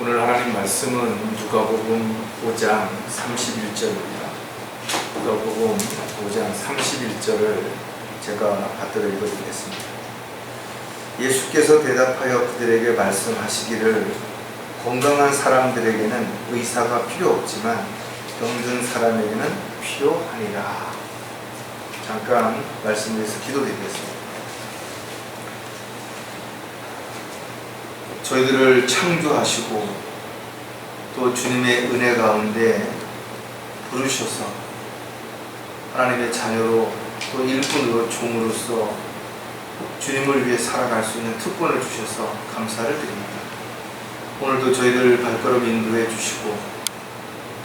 오늘 하나님 말씀은 누가복음 5장 31절입니다. 누가복음 5장 31절을 제가 받들어 읽어드리겠습니다. 예수께서 대답하여 그들에게 말씀하시기를 건강한 사람들에게는 의사가 필요 없지만 병든 사람에게는 필요하니라. 잠깐 말씀드려서 기도드리겠습니다. 저희들을 창조하시고 또 주님의 은혜 가운데 부르셔서 하나님의 자녀로 또 일꾼으로 종으로서 주님을 위해 살아갈 수 있는 특권을 주셔서 감사를 드립니다. 오늘도 저희들 발걸음 인도해 주시고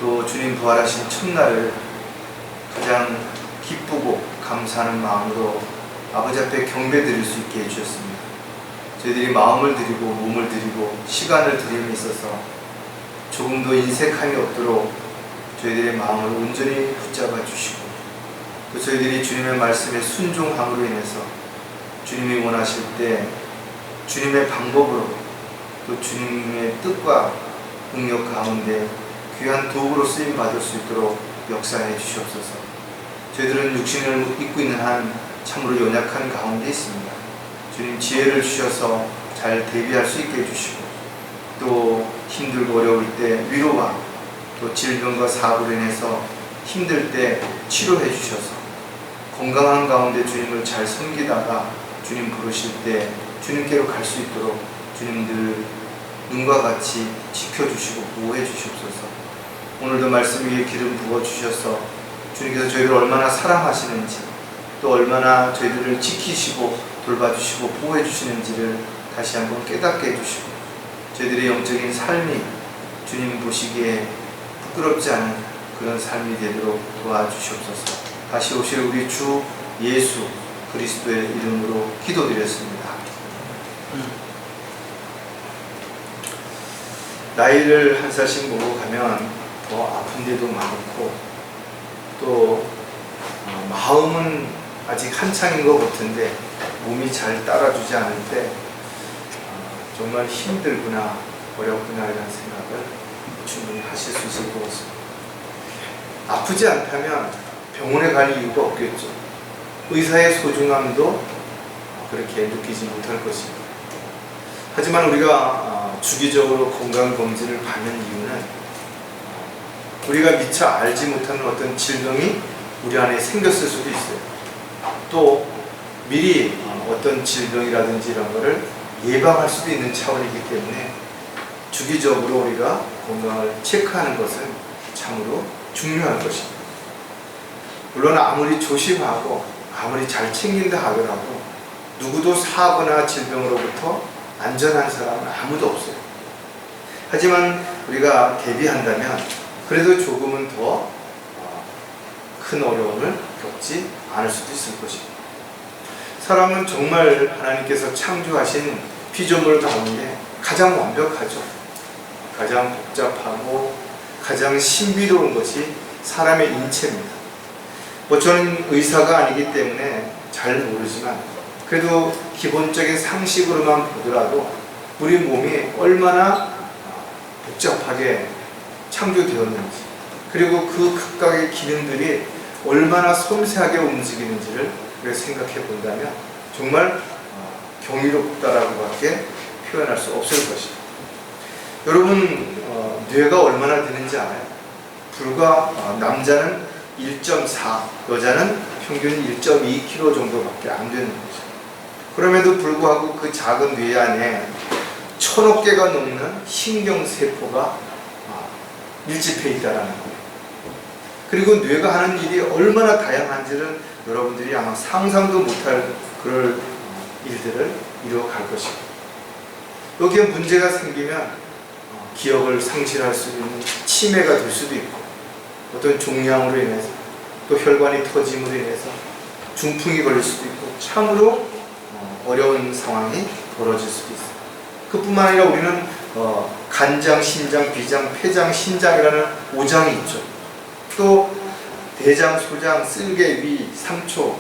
또 주님 부활하신 첫날을 가장 기쁘고 감사하는 마음으로 아버지 앞에 경배 드릴 수 있게 해주셨습니다. 저희들이 마음을 드리고 몸을 드리고 시간을 드림에 있어서 조금도 인색함이 없도록 저희들의 마음을 온전히 붙잡아 주시고 또 저희들이 주님의 말씀에 순종함으로 인해서 주님이 원하실 때 주님의 방법으로 또 주님의 뜻과 능력 가운데 귀한 도구로 쓰임 받을 수 있도록 역사해 주시옵소서. 저희들은 육신을 입고 있는 한 참으로 연약한 가운데 있습니다. 주님 지혜를 주셔서 잘 대비할 수 있게 해주시고 또 힘들고 어려울 때 위로와 또 질병과 사고로 인해서 힘들 때 치료해 주셔서 건강한 가운데 주님을 잘 섬기다가 주님 부르실 때 주님께로 갈 수 있도록 주님들 눈과 같이 지켜주시고 보호해 주시옵소서. 오늘도 말씀 위에 기름 부어주셔서 주님께서 저희를 얼마나 사랑하시는지 또 얼마나 저희들을 지키시고 돌봐주시고 보호해 주시는지를 다시 한번 깨닫게 해주시고 저희들의 영적인 삶이 주님 보시기에 부끄럽지 않은 그런 삶이 되도록 도와주시옵소서. 다시 오실 우리 주 예수 그리스도의 이름으로 기도드렸습니다. 나이를 한 살씩 먹어가면 더 아픈 데도 많고 또 마음은 아직 한창인 것 같은데 몸이 잘 따라주지 않을 때 정말 힘들구나 어렵구나 이런 생각을 충분히 하실 수 있을 것 같습니다. 아프지 않다면 병원에 갈 이유가 없겠죠. 의사의 소중함도 그렇게 느끼지 못할 것입니다. 하지만 우리가 주기적으로 건강검진을 받는 이유는 우리가 미처 알지 못하는 어떤 질병이 우리 안에 생겼을 수도 있어요. 또 미리 어떤 질병이라든지 이런 거를 예방할 수도 있는 차원이기 때문에 주기적으로 우리가 건강을 체크하는 것은 참으로 중요한 것입니다. 물론 아무리 조심하고 아무리 잘 챙긴다 하더라도 누구도 사고나 질병으로부터 안전한 사람은 아무도 없어요. 하지만 우리가 대비한다면 그래도 조금은 더 큰 어려움을 겪지 않을 수도 있을 것입니다. 사람은 정말 하나님께서 창조하신 피조물 가운데 가장 완벽하죠. 가장 복잡하고 가장 신비로운 것이 사람의 인체입니다. 저는 의사가 아니기 때문에 잘 모르지만 그래도 기본적인 상식으로만 보더라도 우리 몸이 얼마나 복잡하게 창조되었는지 그리고 그 각각의 기능들이 얼마나 섬세하게 움직이는지를 생각해 본다면 정말 경이롭다라고밖에 표현할 수 없을 것입니다. 여러분 뇌가 얼마나 되는지 알아요? 불과 남자는 1.4, 여자는 평균 1.2kg 정도밖에 안 되는 거죠. 그럼에도 불구하고 그 작은 뇌 안에 1000억 개가 넘는 신경세포가 밀집해 있다는 거예요. 그리고 뇌가 하는 일이 얼마나 다양한지는 여러분들이 아마 상상도 못할 그럴 일들을 이루어갈 것입니다. 여기에 문제가 생기면 기억을 상실할 수 있는 치매가 될 수도 있고 어떤 종양으로 인해서 또 혈관이 터짐으로 인해서 중풍이 걸릴 수도 있고 참으로 어려운 상황이 벌어질 수도 있어요. 그뿐만 아니라 우리는 간장, 신장, 비장, 폐장, 신장이라는 5장이 있죠. 또 대장, 소장, 쓸개, 위, 상초,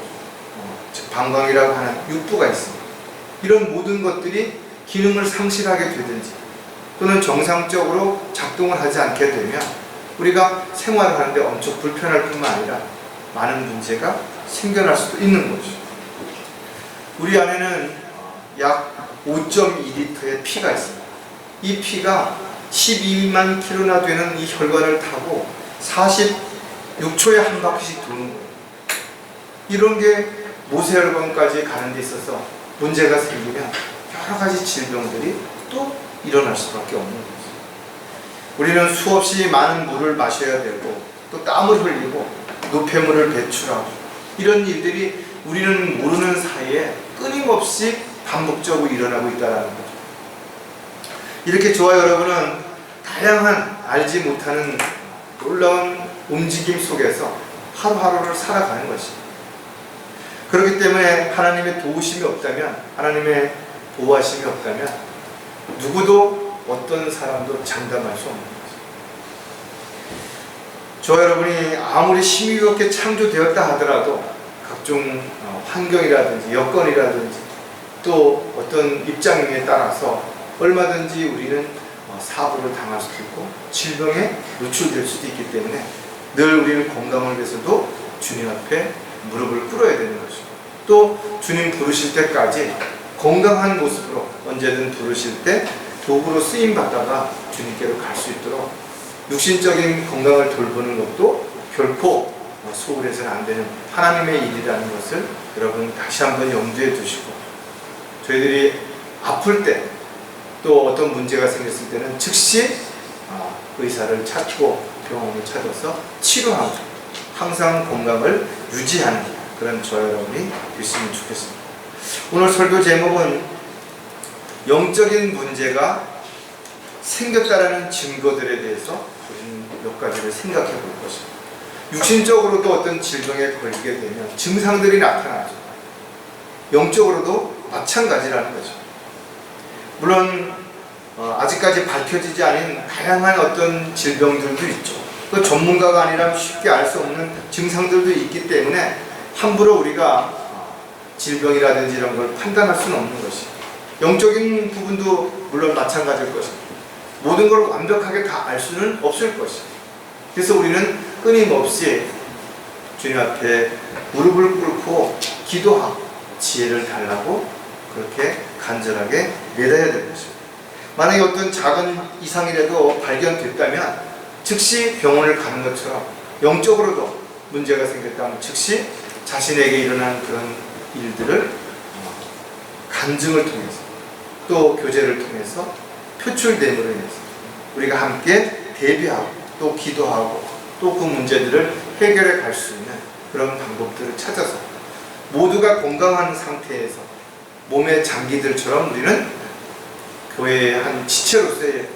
즉 방광이라고 하는 육부가 있습니다. 이런 모든 것들이 기능을 상실하게 되든지 또는 정상적으로 작동을 하지 않게 되면 우리가 생활을 하는데 엄청 불편할 뿐만 아니라 많은 문제가 생겨날 수도 있는 거죠. 우리 안에는 약 5.2리터의 피가 있습니다. 이 피가 12만 킬로나 되는 이 혈관을 타고 46초에 한 바퀴씩 도는 거예요. 이런 게 모세혈관까지 가는 데 있어서 문제가 생기면 여러 가지 질병들이 또 일어날 수밖에 없는 거죠. 우리는 수없이 많은 물을 마셔야 되고 또 땀을 흘리고 노폐물을 배출하고 이런 일들이 우리는 모르는 사이에 끊임없이 반복적으로 일어나고 있다는 거죠. 이렇게 저와 여러분은 다양한 알지 못하는 놀라운 움직임 속에서 하루하루를 살아가는 것입니다. 그렇기 때문에 하나님의 도우심이 없다면, 하나님의 보호하심이 없다면 누구도 어떤 사람도 장담할 수 없는 거죠. 저와 여러분이 아무리 힘이 있게 창조되었다 하더라도 각종 환경이라든지 여건이라든지 또 어떤 입장에 따라서 얼마든지 우리는 사고를 당할 수도 있고 질병에 노출될 수도 있기 때문에 늘 우리는 건강을 위해서도 주님 앞에 무릎을 꿇어야 되는 것이고 또 주님 부르실 때까지 건강한 모습으로 언제든 부르실 때 도구로 쓰임받다가 주님께로 갈 수 있도록 육신적인 건강을 돌보는 것도 결코 소홀해서는 안 되는 하나님의 일이라는 것을 여러분 다시 한번 염두에 두시고 저희들이 아플 때 또 어떤 문제가 생겼을 때는 즉시 의사를 찾고 병원을 찾아서 치료하고 항상 건강을 유지하는 그런 저와 여러분이 됐으면 좋겠습니다. 오늘 설교 제목은 영적인 문제가 생겼다라는 증거들에 대해서 몇 가지를 생각해 볼 것입니다. 육신적으로도 어떤 질병에 걸리게 되면 증상들이 나타나죠. 영적으로도 마찬가지라는 거죠. 물론 아직까지 밝혀지지 않은 다양한 어떤 질병들도 있죠. 그 전문가가 아니라면 쉽게 알 수 없는 증상들도 있기 때문에 함부로 우리가 질병이라든지 이런 걸 판단할 수는 없는 것이 영적인 부분도 물론 마찬가지일 것입니다. 모든 걸 완벽하게 다 알 수는 없을 것입니다. 그래서 우리는 끊임없이 주님 앞에 무릎을 꿇고 기도하고 지혜를 달라고 그렇게 간절하게 매달려야 될 것입니다. 만약에 어떤 작은 이상이라도 발견됐다면 즉시 병원을 가는 것처럼 영적으로도 문제가 생겼다면 즉시 자신에게 일어난 그런 일들을 간증을 통해서 또 교제를 통해서 표출됨으로 인해서 우리가 함께 대비하고 또 기도하고 또 그 문제들을 해결해 갈 수 있는 그런 방법들을 찾아서 모두가 건강한 상태에서 몸의 장기들처럼 우리는 교회의 한 지체로서의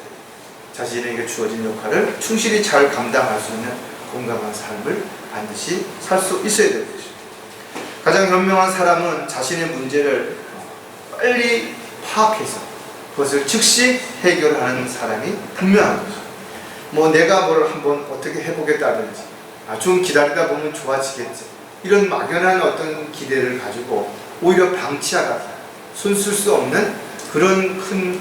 자신에게 주어진 역할을 충실히 잘 감당할 수 있는 건강한 삶을 반드시 살 수 있어야 될 것입니다. 가장 현명한 사람은 자신의 문제를 빨리 파악해서 그것을 즉시 해결하는 사람이 분명한 거죠. 내가 뭘 한번 어떻게 해보겠다든지 좀 기다리다 보면 좋아지겠지 이런 막연한 어떤 기대를 가지고 오히려 방치하다가 손 쓸 수 없는 그런 큰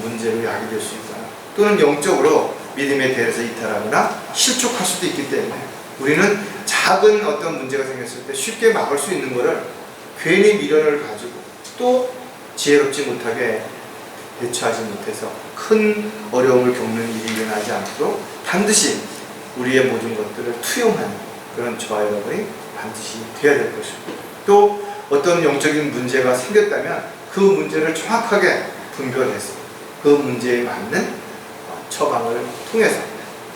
문제로 야기될 수 있다. 또는 영적으로 믿음에 대해서 이탈하거나 실족할 수도 있기 때문에 우리는 작은 어떤 문제가 생겼을 때 쉽게 막을 수 있는 것을 괜히 미련을 가지고 또 지혜롭지 못하게 대처하지 못해서 큰 어려움을 겪는 일이 일어나지 않도록 반드시 우리의 모든 것들을 투영하는 그런 저와 여러분이 반드시 되어야 될 것입니다. 또 어떤 영적인 문제가 생겼다면 그 문제를 정확하게 분별해서 그 문제에 맞는 처방을 통해서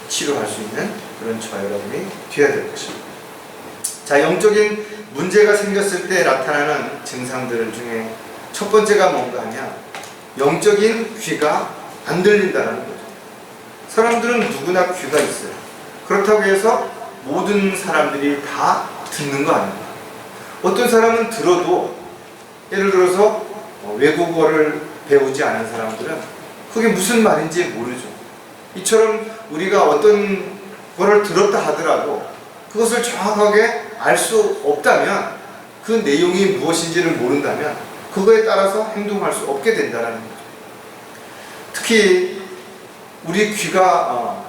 치료할 수 있는 그런 저와 여러분이 되어야 될 것입니다. 자, 영적인 문제가 생겼을 때 나타나는 증상들 중에 첫 번째가 뭔가 하면 영적인 귀가 안 들린다는 거죠. 사람들은 누구나 귀가 있어요. 그렇다고 해서 모든 사람들이 다 듣는 거 아닙니다. 어떤 사람은 들어도 예를 들어서 외국어를 배우지 않은 사람들은 그게 무슨 말인지 모르죠. 이처럼 우리가 어떤 거를 들었다 하더라도 그것을 정확하게 알 수 없다면 그 내용이 무엇인지를 모른다면 그거에 따라서 행동할 수 없게 된다는 거죠. 특히 우리 귀가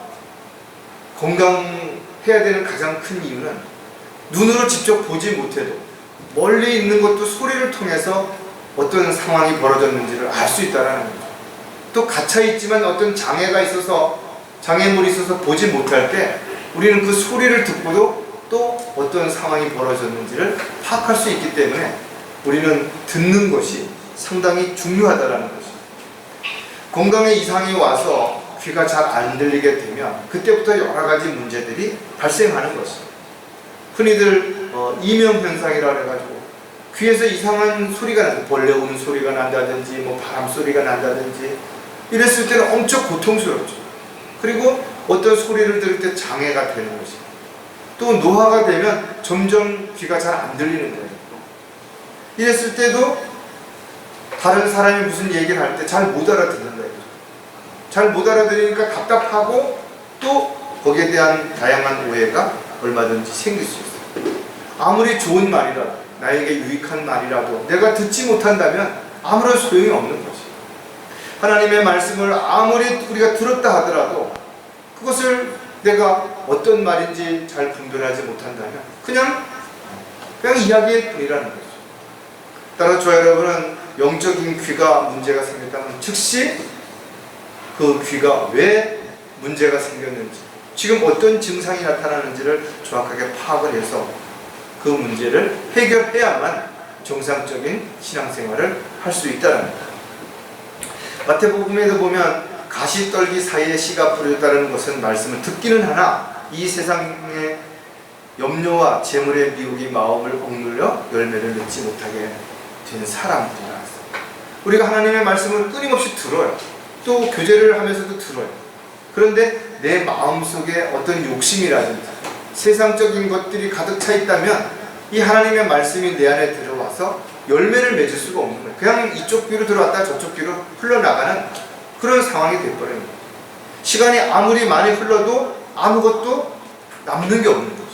건강해야 되는 가장 큰 이유는 눈으로 직접 보지 못해도 멀리 있는 것도 소리를 통해서 어떤 상황이 벌어졌는지를 알 수 있다는 거죠. 또 갇혀있지만 어떤 장애물이 있어서 보지 못할 때 우리는 그 소리를 듣고도 또 어떤 상황이 벌어졌는지를 파악할 수 있기 때문에 우리는 듣는 것이 상당히 중요하다는 것입니다. 건강에 이상이 와서 귀가 잘 안 들리게 되면 그때부터 여러 가지 문제들이 발생하는 것입니다. 흔히들 이명현상이라 해가지고 귀에서 이상한 소리가 나서 벌레 우는 소리가 난다든지 바람 소리가 난다든지 이랬을 때는 엄청 고통스럽죠. 그리고 어떤 소리를 들을 때 장애가 되는 것입니다. 또 노화가 되면 점점 귀가 잘 안 들리는 거예요. 이랬을 때도 다른 사람이 무슨 얘기를 할 때 잘 못 알아듣는 거예요. 잘 못 알아들으니까 답답하고 또 거기에 대한 다양한 오해가 얼마든지 생길 수 있어요. 아무리 좋은 말이라도, 나에게 유익한 말이라도 내가 듣지 못한다면 아무런 소용이 없는 거지. 하나님의 말씀을 아무리 우리가 들었다 하더라도 그것을 내가 어떤 말인지 잘 분별하지 못한다면 그냥 이야기일 뿐이라는 거죠. 따라 저와 여러분은 영적인 귀가 문제가 생겼다면 즉시 그 귀가 왜 문제가 생겼는지, 지금 어떤 증상이 나타나는지를 정확하게 파악을 해서 그 문제를 해결해야만 정상적인 신앙생활을 할 수 있다는 겁니다. 마태복음에도 보면 가시떨기 사이에 씨가 뿌려졌다는 것은 말씀을 듣기는 하나 이 세상의 염려와 재물의 미혹이 마음을 억눌려 열매를 맺지 못하게 된 사람들이라. 우리가 하나님의 말씀을 끊임없이 들어요. 또 교제를 하면서도 들어요. 그런데 내 마음속에 어떤 욕심이라든지 세상적인 것들이 가득 차 있다면 이 하나님의 말씀이 내 안에 들어와서 열매를 맺을 수가 없는 거예요. 그냥 이쪽 귀로 들어왔다 저쪽 귀로 흘러나가는 그런 상황이 되어버리는 거예요. 시간이 아무리 많이 흘러도 아무것도 남는 게 없는 거죠.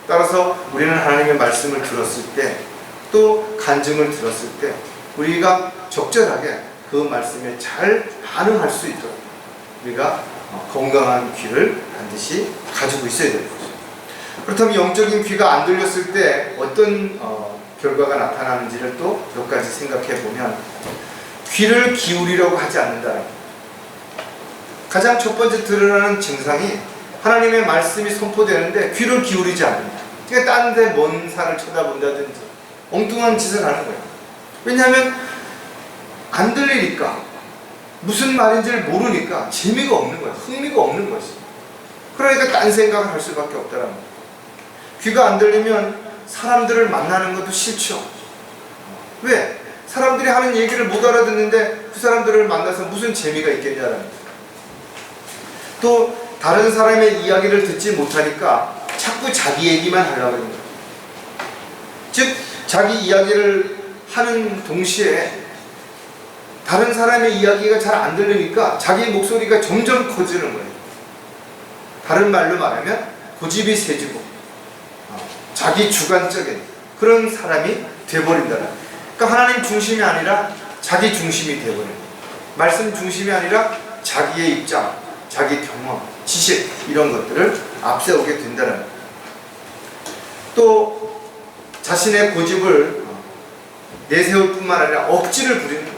따라서 우리는 하나님의 말씀을 들었을 때 또 간증을 들었을 때 우리가 적절하게 그 말씀에 잘 반응할 수 있도록 우리가 건강한 귀를 반드시 가지고 있어야 되는 거죠. 그렇다면 영적인 귀가 안 들렸을 때 어떤 결과가 나타나는지를 또 몇 가지 생각해 보면 귀를 기울이려고 하지 않는다는 것. 가장 첫 번째 드러나는 증상이 하나님의 말씀이 선포되는데 귀를 기울이지 않는다. 그러니까 딴 데 먼 산을 쳐다본다든지 엉뚱한 짓을 하는 거예요. 왜냐하면 안 들리니까 무슨 말인지를 모르니까 재미가 없는 거예요. 흥미가 없는 것이. 그러니까 딴 생각을 할 수밖에 없다는 거예요. 귀가 안 들리면 사람들을 만나는 것도 싫죠. 왜? 사람들이 하는 얘기를 못 알아듣는데 그 사람들을 만나서 무슨 재미가 있겠냐는 거예요. 또 다른 사람의 이야기를 듣지 못하니까 자꾸 자기 얘기만 하려고 하는 거예요. 즉 자기 이야기를 하는 동시에 다른 사람의 이야기가 잘 안 들리니까 자기 목소리가 점점 커지는 거예요. 다른 말로 말하면 고집이 세지고 자기 주관적인 그런 사람이 돼버린다는. 그러니까 하나님 중심이 아니라 자기 중심이 돼버려요. 말씀 중심이 아니라 자기의 입장, 자기 경험, 지식 이런 것들을 앞세우게 된다는. 또 자신의 고집을 내세울 뿐만 아니라 억지를 부리는 거예요.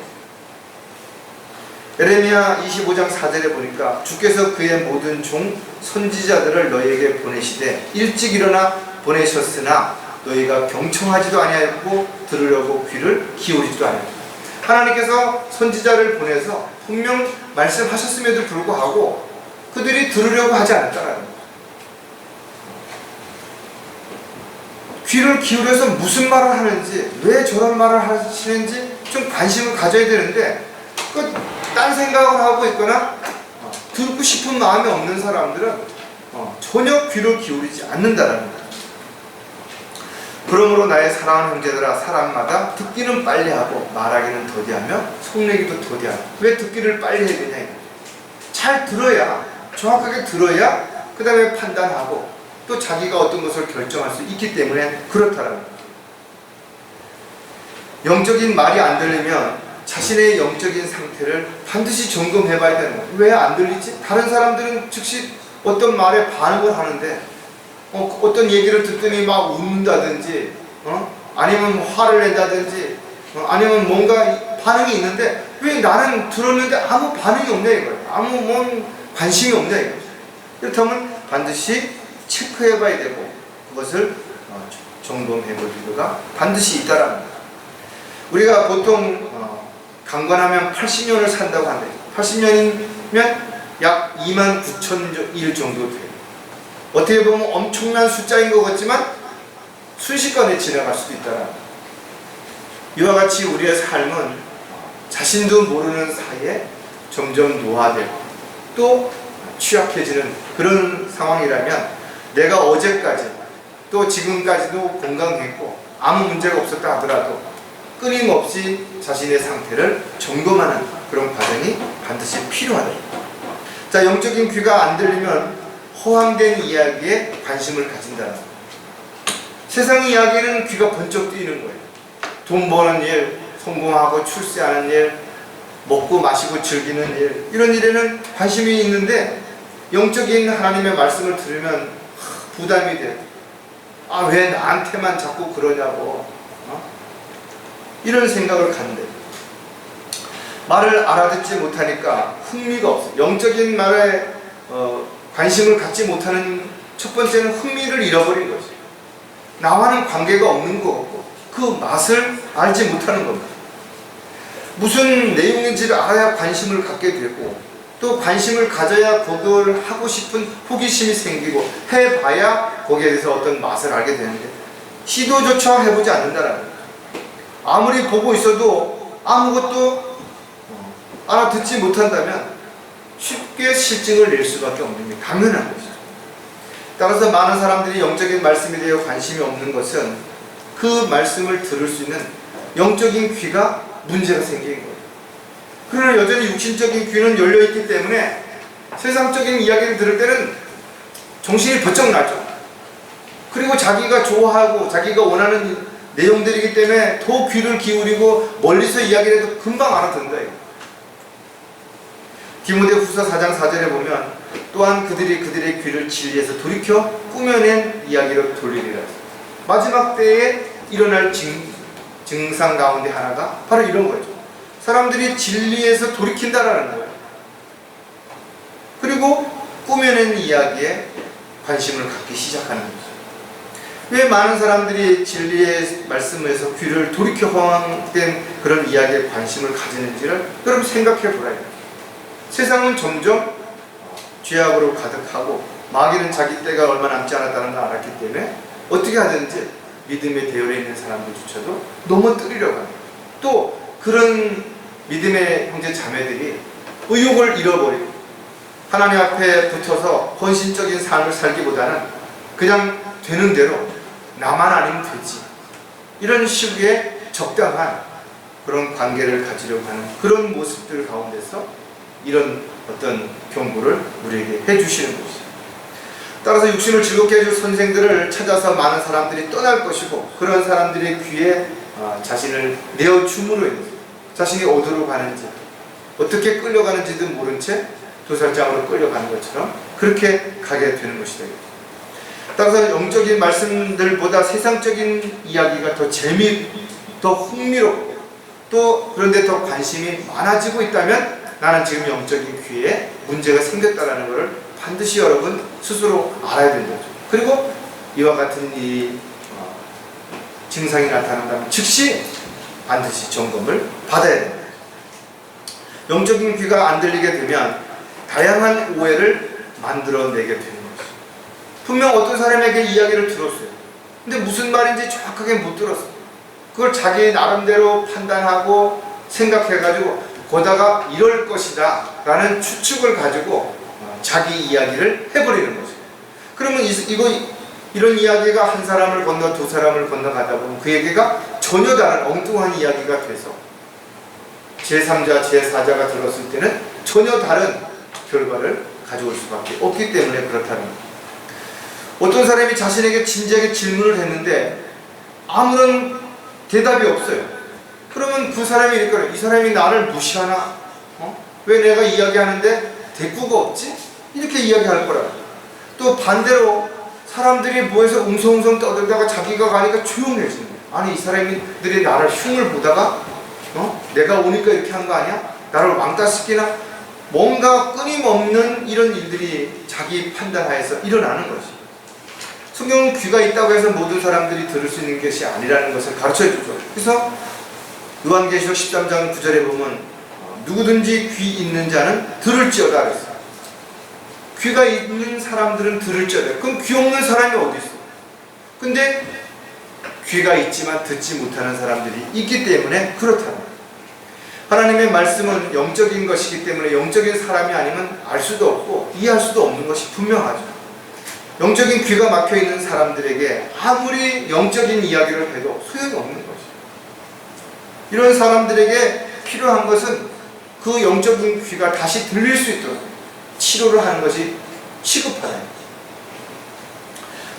에레미야 25장 4절에 보니까 주께서 그의 모든 종 선지자들을 너희에게 보내시되 일찍 일어나 보내셨으나 너희가 경청하지도 아니하였고 들으려고 귀를 기울이지도 아니하였다. 하나님께서 선지자를 보내서 분명 말씀하셨음에도 불구하고 그들이 들으려고 하지 않았다는 거예요. 귀를 기울여서 무슨 말을 하는지, 왜 저런 말을 하시는지 좀 관심을 가져야 되는데 딴 생각을 하고 있거나 듣고 싶은 마음이 없는 사람들은 전혀 귀를 기울이지 않는다는 거예요. 그러므로 나의 사랑하는 형제들아, 사람마다 듣기는 빨리 하고 말하기는 더디하며 속내기도 더디하고. 왜 듣기를 빨리 해야 되냐. 잘 들어야, 정확하게 들어야 그 다음에 판단하고 또 자기가 어떤 것을 결정할 수 있기 때문에 그렇다라는 거예요. 영적인 말이 안 들리면 자신의 영적인 상태를 반드시 점검해 봐야 되는 거예요. 왜 안 들리지? 다른 사람들은 즉시 어떤 말에 반응을 하는데 어떤 얘기를 듣더니 막 웃는다든지 아니면 화를 낸다든지 아니면 뭔가 반응이 있는데 왜 나는 들었는데 아무 반응이 없냐 이거예요. 아무 관심이 없냐 이거예요. 그렇다면 반드시 체크해 봐야 되고 그것을 점검해 볼 필요가 반드시 있다라는 거예요. 우리가 보통 강건하면 80년을 산다고 한대요. 80년이면 약 29,000일 정도 돼요. 어떻게 보면 엄청난 숫자인 것 같지만 순식간에 지나갈 수도 있다라. 이와 같이 우리의 삶은 자신도 모르는 사이에 점점 노화되고 또 취약해지는 그런 상황이라면 내가 어제까지 또 지금까지도 건강했고 아무 문제가 없었다 하더라도 끊임없이 자신의 상태를 점검하는 그런 과정이 반드시 필요하다. 자, 영적인 귀가 안 들리면 허황된 이야기에 관심을 가진다. 세상 이야기는 귀가 번쩍 뜨이는 거예요. 돈 버는 일, 성공하고 출세하는 일, 먹고 마시고 즐기는 일, 이런 일에는 관심이 있는데 영적인 하나님의 말씀을 들으면 부담이 돼요. 아, 왜 나한테만 자꾸 그러냐고 이런 생각을 갖는데 말을 알아듣지 못하니까 흥미가 없어요. 영적인 말에 관심을 갖지 못하는 첫 번째는 흥미를 잃어버린 거죠. 나와는 관계가 없는 거고 그 맛을 알지 못하는 겁니다. 무슨 내용인지를 알아야 관심을 갖게 되고 또 관심을 가져야 그걸 하고 싶은 호기심이 생기고 해봐야 거기에 대해서 어떤 맛을 알게 되는데 시도조차 해보지 않는다는 거예요. 아무리 보고 있어도 아무것도 알아듣지 못한다면 쉽게 실증을 낼 수밖에 없는 게 당연한 것이죠. 따라서 많은 사람들이 영적인 말씀에 대해 관심이 없는 것은 그 말씀을 들을 수 있는 영적인 귀가 문제가 생긴 거예요. 그러나 여전히 육신적인 귀는 열려있기 때문에 세상적인 이야기를 들을 때는 정신이 번쩍 나죠. 그리고 자기가 좋아하고 자기가 원하는 내용들이기 때문에 더 귀를 기울이고 멀리서 이야기를 해도 금방 알아듣는다. 디모데후서 4장 4절에 보면 또한 그들의 귀를 진리에서 돌이켜 꾸며낸 이야기로 돌리리라. 마지막 때에 일어날 증상 가운데 하나가 바로 이런 거죠. 사람들이 진리에서 돌이킨다라는 거예요. 그리고 꾸며낸 이야기에 관심을 갖기 시작하는 거죠. 왜 많은 사람들이 진리의 말씀에서 귀를 돌이켜 허황된 그런 이야기에 관심을 가지는지를 여러분 생각해 보라요. 세상은 점점 죄악으로 가득하고 마귀는 자기 때가 얼마 남지 않았다는 걸 알았기 때문에 어떻게 하든지 믿음의 대열에 있는 사람들조차도 넘어뜨리려고 합니다. 또 그런 믿음의 형제 자매들이 의욕을 잃어버리고 하나님 앞에 붙어서 헌신적인 삶을 살기보다는 그냥 되는 대로 나만 아니면 되지, 이런 식의 적당한 그런 관계를 가지려고 하는 그런 모습들 가운데서 이런 어떤 경고를 우리에게 해주시는 것이죠. 따라서 육신을 즐겁게 해줄 선생들을 찾아서 많은 사람들이 떠날 것이고 그런 사람들의 귀에 자신을 내어줌으로 인해서 자신이 어디로 가는지 어떻게 끌려가는지도 모른 채 도살장으로 끌려가는 것처럼 그렇게 가게 되는 것이다. 따라서 영적인 말씀들보다 세상적인 이야기가 더 더 흥미롭고 또 그런데 더 관심이 많아지고 있다면 나는 지금 영적인 귀에 문제가 생겼다는 것을 반드시 여러분 스스로 알아야 되는 거죠. 그리고 이와 같은 이 증상이 나타난다면 즉시 반드시 점검을 받아야 됩니다. 영적인 귀가 안 들리게 되면 다양한 오해를 만들어내게 되는 거죠. 분명 어떤 사람에게 이야기를 들었어요. 근데 무슨 말인지 정확하게 못 들었어요. 그걸 자기 나름대로 판단하고 생각해가지고 거다가 이럴 것이다 라는 추측을 가지고 자기 이야기를 해버리는 거죠. 그러면 이런 이야기가 한 사람을 건너 두 사람을 건너가다 보면 그 얘기가 전혀 다른 엉뚱한 이야기가 돼서 제3자, 제4자가 들었을 때는 전혀 다른 결과를 가져올 수밖에 없기 때문에 그렇다는 거예요. 어떤 사람이 자신에게 진지하게 질문을 했는데 아무런 대답이 없어요. 그러면 그 사람이 이럴 거예요. 이 사람이 나를 무시하나? 왜 내가 이야기하는데 대꾸가 없지? 이렇게 이야기할 거라. 또 반대로 사람들이 모여서 웅성웅성 떠들다가 자기가 가니까 조용해지는 거예요. 아니 이 사람들이 나를 흉을 보다가 내가 오니까 이렇게 한 거 아니야? 나를 왕따시키나? 뭔가 끊임없는 이런 일들이 자기 판단하에서 일어나는 거지. 성경은 귀가 있다고 해서 모든 사람들이 들을 수 있는 것이 아니라는 것을 가르쳐주죠. 그래서 요한계시록 13장 9절에 보면 누구든지 귀 있는 자는 들을지어다 그랬어요. 귀가 있는 사람들은 들을지어다. 그럼 귀 없는 사람이 어디 있어? 근데 귀가 있지만 듣지 못하는 사람들이 있기 때문에 그렇다는 거예요. 하나님의 말씀은 영적인 것이기 때문에 영적인 사람이 아니면 알 수도 없고 이해할 수도 없는 것이 분명하죠. 영적인 귀가 막혀있는 사람들에게 아무리 영적인 이야기를 해도 소용이 없는 것이죠. 이런 사람들에게 필요한 것은 그 영적인 귀가 다시 들릴 수 있도록 치료를 하는 것이 시급하다.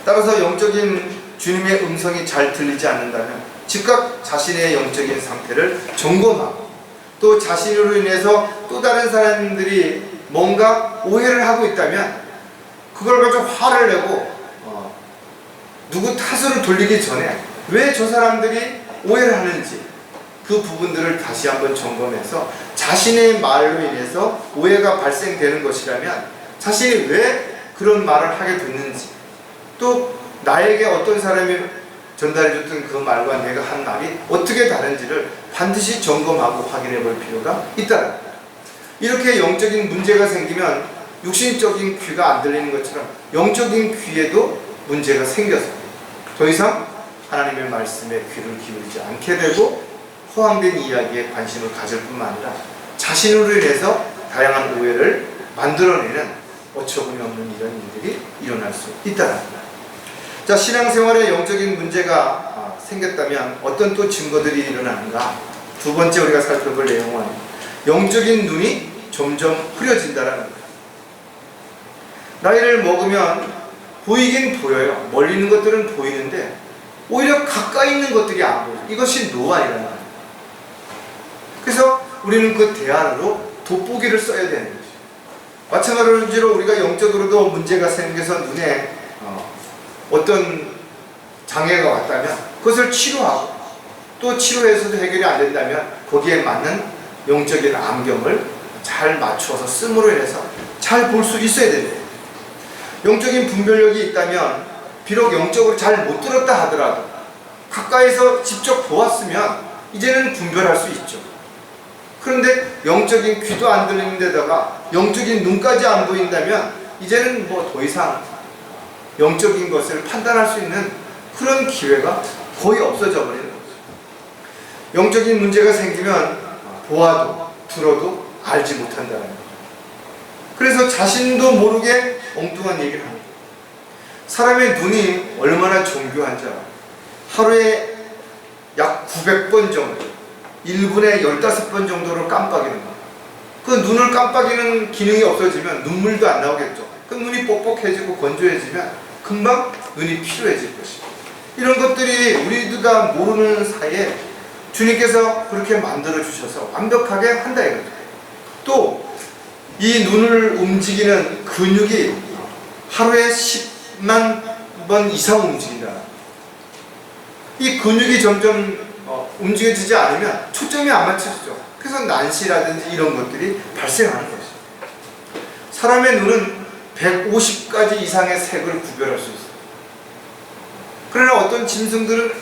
따라서 영적인 주님의 음성이 잘 들리지 않는다면 즉각 자신의 영적인 상태를 점검하고 또 자신으로 인해서 또 다른 사람들이 뭔가 오해를 하고 있다면 그걸 가지고 화를 내고 누구 탓으로 돌리기 전에 왜 저 사람들이 오해를 하는지 그 부분들을 다시 한번 점검해서 자신의 말로 인해서 오해가 발생되는 것이라면 자신이 왜 그런 말을 하게 됐는지 또 나에게 어떤 사람이 전달해줬던 그 말과 내가 한 말이 어떻게 다른지를 반드시 점검하고 확인해 볼 필요가 있다는 거예요. 이렇게 영적인 문제가 생기면 육신적인 귀가 안 들리는 것처럼 영적인 귀에도 문제가 생겨서 더 이상 하나님의 말씀에 귀를 기울이지 않게 되고 허황된 이야기에 관심을 가질 뿐만 아니라 자신으로 인해서 다양한 오해를 만들어내는 어처구니 없는 이런 일들이 일어날 수 있다는 겁니다. 자, 신앙생활에 영적인 문제가 생겼다면 어떤 또 증거들이 일어나는가? 두 번째 우리가 살펴볼 내용은 영적인 눈이 점점 흐려진다는 겁니다. 나이를 먹으면 보이긴 보여요. 멀리 있는 것들은 보이는데 오히려 가까이 있는 것들이 안 보여요. 이것이 노안이라는 거예요. 그래서 우리는 그 대안으로 돋보기를 써야 되는 거죠. 마찬가지로 우리가 영적으로도 문제가 생겨서 눈에 어떤 장애가 왔다면 그것을 치료하고 또 치료해서도 해결이 안 된다면 거기에 맞는 영적인 안경을 잘 맞추어서 씀으로 인해서 잘 볼 수 있어야 됩니다. 영적인 분별력이 있다면 비록 영적으로 잘 못 들었다 하더라도 가까이서 직접 보았으면 이제는 분별할 수 있죠. 그런데 영적인 귀도 안 들리는 데다가 영적인 눈까지 안 보인다면 이제는 뭐 더 이상 영적인 것을 판단할 수 있는 그런 기회가 거의 없어져 버리는 거죠. 영적인 문제가 생기면 보아도 들어도 알지 못한다는 거죠. 그래서 자신도 모르게 엉뚱한 얘기를 합니다. 사람의 눈이 얼마나 정교한지 알아요. 하루에 약 900번 정도 1분에 15번 정도를 깜빡이는 거예요. 그 눈을 깜빡이는 기능이 없어지면 눈물도 안 나오겠죠. 그 눈이 뻑뻑해지고 건조해지면 금방 눈이 피로해질 것이고 이런 것들이 우리가 모르는 사이에 주님께서 그렇게 만들어 주셔서 완벽하게 한다 이거죠. 또 이 눈을 움직이는 근육이 하루에 10만 번 이상 움직인다. 이 근육이 점점 움직여지지 않으면 초점이 안 맞춰지죠. 그래서 난시라든지 이런 것들이 발생하는 것이죠. 사람의 눈은 150가지 이상의 색을 구별할 수 있어요. 그러나 어떤 짐승들은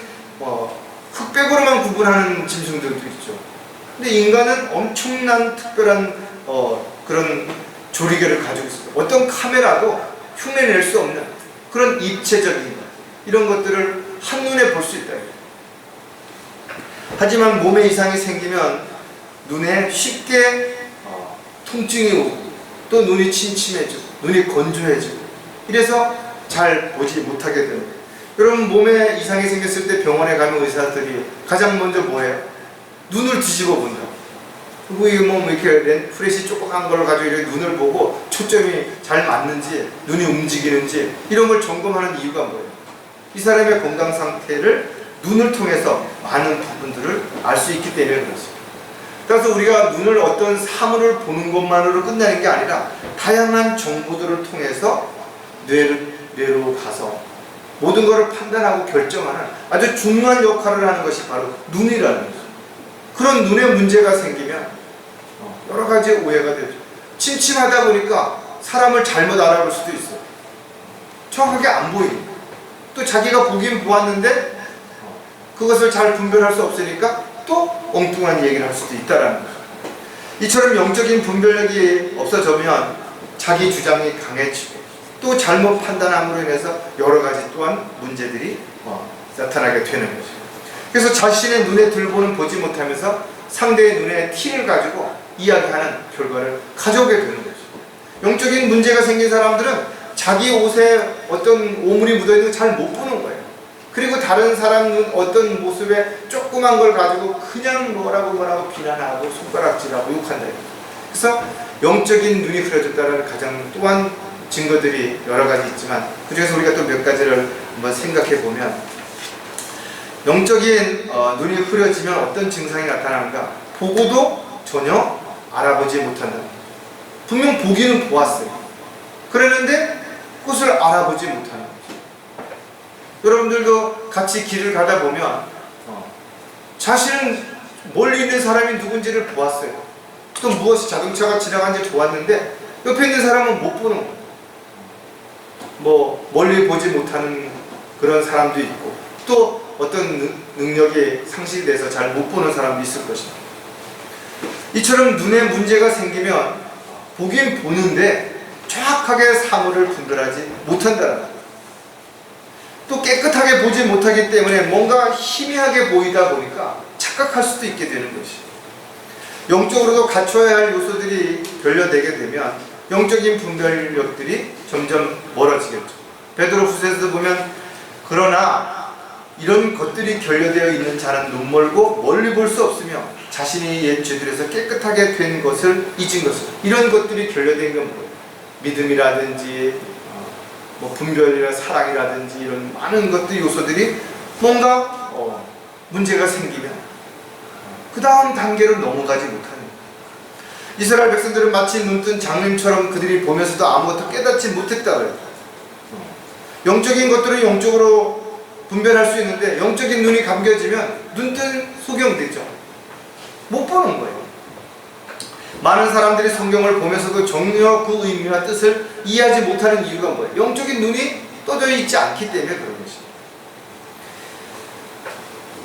흑백으로만 구분하는 짐승들도 있죠. 근데 인간은 엄청난 특별한 그런 조리개를 가지고 있어요. 어떤 카메라도 흉내낼 수 없는 그런 입체적인 것, 이런 것들을 한눈에 볼 수 있다. 하지만 몸에 이상이 생기면 눈에 쉽게 통증이 오고 또 눈이 침침해지고 눈이 건조해지고 이래서 잘 보지 못하게 됩니다. 여러분 몸에 이상이 생겼을 때 병원에 가면 의사들이 가장 먼저 뭐해요? 눈을 뒤집어 본다. 그리고 이게 뭐 이렇게 프레시 조그만 걸 가지고 이렇게 눈을 보고 초점이 잘 맞는지 눈이 움직이는지 이런 걸 점검하는 이유가 뭐예요? 이 사람의 건강 상태를 눈을 통해서 많은 부분들을 알 수 있기 때문에 그렇습니다. 그래서 우리가 눈을 어떤 사물을 보는 것만으로 끝나는 게 아니라 다양한 정보들을 통해서 뇌로 가서 모든 것을 판단하고 결정하는 아주 중요한 역할을 하는 것이 바로 눈이라는 거죠. 그런 눈에 문제가 생기면 여러 가지 오해가 되죠. 침침하다 보니까 사람을 잘못 알아볼 수도 있어요. 정확하게 안 보이고 또 자기가 보긴 보았는데 그것을 잘 분별할 수 없으니까 또 엉뚱한 얘기를 할 수도 있다라는 거죠. 이처럼 영적인 분별력이 없어지면 자기 주장이 강해지고 또 잘못 판단함으로 인해서 여러 가지 또한 문제들이 나타나게 되는 거죠. 그래서 자신의 눈에 들보는 보지 못하면서 상대의 눈에 티를 가지고 이야기하는 결과를 가져오게 되는 거죠. 영적인 문제가 생긴 사람들은 자기 옷에 어떤 오물이 묻어있는 걸 잘 못 보는 거예요. 그리고 다른 사람 어떤 모습에 조그만 걸 가지고 그냥 뭐라고 비난하고 손가락질하고 욕한다. 그래서 영적인 눈이 흐려졌다는 가장 또한 증거들이 여러 가지 있지만 그중에서 우리가 또 몇 가지를 한번 생각해 보면 영적인 눈이 흐려지면 어떤 증상이 나타나는가? 보고도 전혀 알아보지 못한다. 분명 보기는 보았어요. 그랬는데 그것을 알아보지 못하는 거죠. 여러분들도 같이 길을 가다 보면 자신은 멀리 있는 사람이 누군지를 보았어요. 또 무엇이 자동차가 지나간지 보았는데 옆에 있는 사람은 못 보는 거예요. 뭐 멀리 보지 못하는 그런 사람도 있고 또 어떤 능력이 상실돼서 잘 못 보는 사람도 있을 것입니다. 이처럼 눈에 문제가 생기면 보긴 보는데 정확하게 사물을 분별하지 못한다는 거예요. 또 깨끗하게 보지 못하기 때문에 뭔가 희미하게 보이다 보니까 착각할 수도 있게 되는 것이에요. 영적으로도 갖춰야 할 요소들이 결여되게 되면 영적인 분별력들이 점점 멀어지겠죠. 베드로후서에서 보면 그러나 이런 것들이 결여되어 있는 자는 눈멀고 멀리 볼 수 없으며 자신이 옛 죄들에서 깨끗하게 된 것을 잊은 것을 이런 것들이 결여된 건 뭐예요? 믿음이라든지 분별이나 사랑이라든지 이런 많은 것들 요소들이 뭔가 문제가 생기면 그 다음 단계로 넘어가지 못하는 거예요. 이스라엘 백성들은 마치 눈뜬 장님처럼 그들이 보면서도 아무것도 깨닫지 못했다 그래요. 영적인 것들은 영적으로 분별할 수 있는데 영적인 눈이 감겨지면 눈뜬 소경되죠. 못 보는 거예요. 많은 사람들이 성경을 보면서도 전혀 그 의미와 뜻을 이해하지 못하는 이유가 뭐예요? 영적인 눈이 떠져 있지 않기 때문에 그런 것입니다.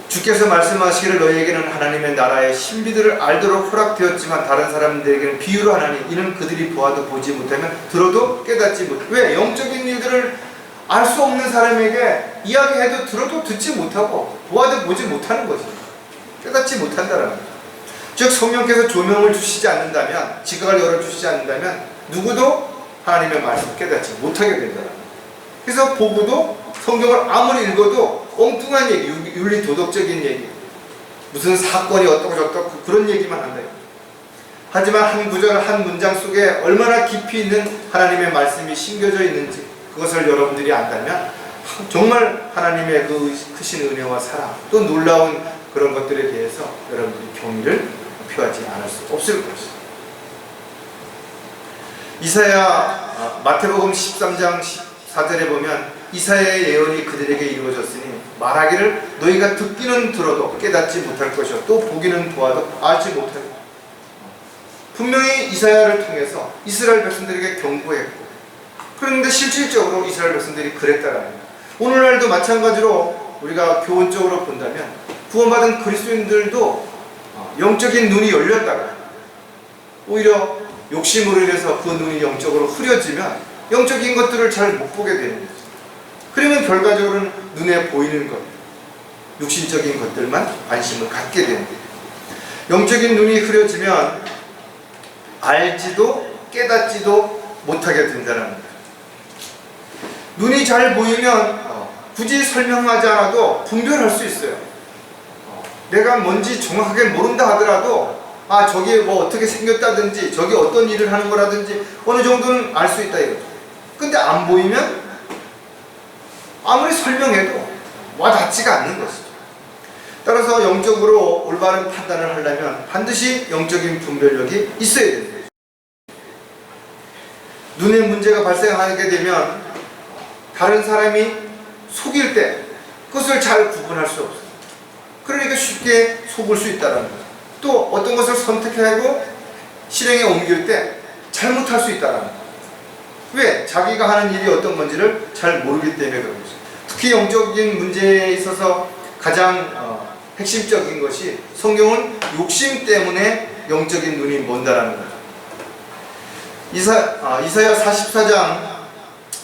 주께서 말씀하시기를 너희에게는 하나님의 나라의 신비들을 알도록 허락되었지만 다른 사람들에게는 비유로 하나니 이는 그들이 보아도 보지 못하면 들어도 깨닫지 못. 왜? 영적인 일들을 알 수 없는 사람에게 이야기해도 들어도 듣지 못하고 보아도 보지 못하는 것입니다. 깨닫지 못한다라는 거죠. 즉 성령께서 조명을 주시지 않는다면, 지각을 열어주시지 않는다면 누구도 하나님의 말씀을 깨닫지 못하게 된다는 거예요. 그래서 보고도 성경을 아무리 읽어도 엉뚱한 얘기, 윤리 도덕적인 얘기, 무슨 사건이 어떻고 저떻고 그런 얘기만 한다. 하지만 한 구절 한 문장 속에 얼마나 깊이 있는 하나님의 말씀이 심겨져 있는지 그것을 여러분들이 안다면 정말 하나님의 그 크신 은혜와 사랑 또 놀라운 그런 것들에 대해서 여러분들이 경의를 표하지 않을 수 없을 것입니다. 이사야 마태복음 13장 14절에 보면 이사야의 예언이 그들에게 이루어졌으니 말하기를 너희가 듣기는 들어도 깨닫지 못할 것이요 또 보기는 보아도 알지 못할 것. 분명히 이사야를 통해서 이스라엘 백성들에게 경고했고 그런데 실질적으로 이스라엘 백성들이 그랬다라는 거예요. 오늘날도 마찬가지로 우리가 교훈적으로 본다면 구원받은 그리스도인들도 영적인 눈이 열렸다가 오히려 욕심으로 인해서 그 눈이 영적으로 흐려지면 영적인 것들을 잘 못 보게 되는 거죠. 그러면 결과적으로는 눈에 보이는 것, 육신적인 것들만 관심을 갖게 되는 거예요. 영적인 눈이 흐려지면 알지도 깨닫지도 못하게 된다는 거예요. 눈이 잘 보이면 굳이 설명하지 않아도 분별할 수 있어요. 내가 뭔지 정확하게 모른다 하더라도 저게 뭐 어떻게 생겼다든지 저게 어떤 일을 하는 거라든지 어느 정도는 알 수 있다 이거죠. 근데 안 보이면 아무리 설명해도 와닿지가 않는 것이죠. 따라서 영적으로 올바른 판단을 하려면 반드시 영적인 분별력이 있어야 됩니다. 눈에 문제가 발생하게 되면 다른 사람이 속일 때 그것을 잘 구분할 수 없어요. 그러니까 쉽게 속을 수 있다는 거죠. 또 어떤 것을 선택하고 실행에 옮길 때 잘못할 수 있다는 거죠. 왜? 자기가 하는 일이 어떤 건지를 잘 모르기 때문에 그런 거죠. 특히 영적인 문제에 있어서 가장 핵심적인 것이 성경은 욕심 때문에 영적인 눈이 먼다라는 거죠. 이사야 44장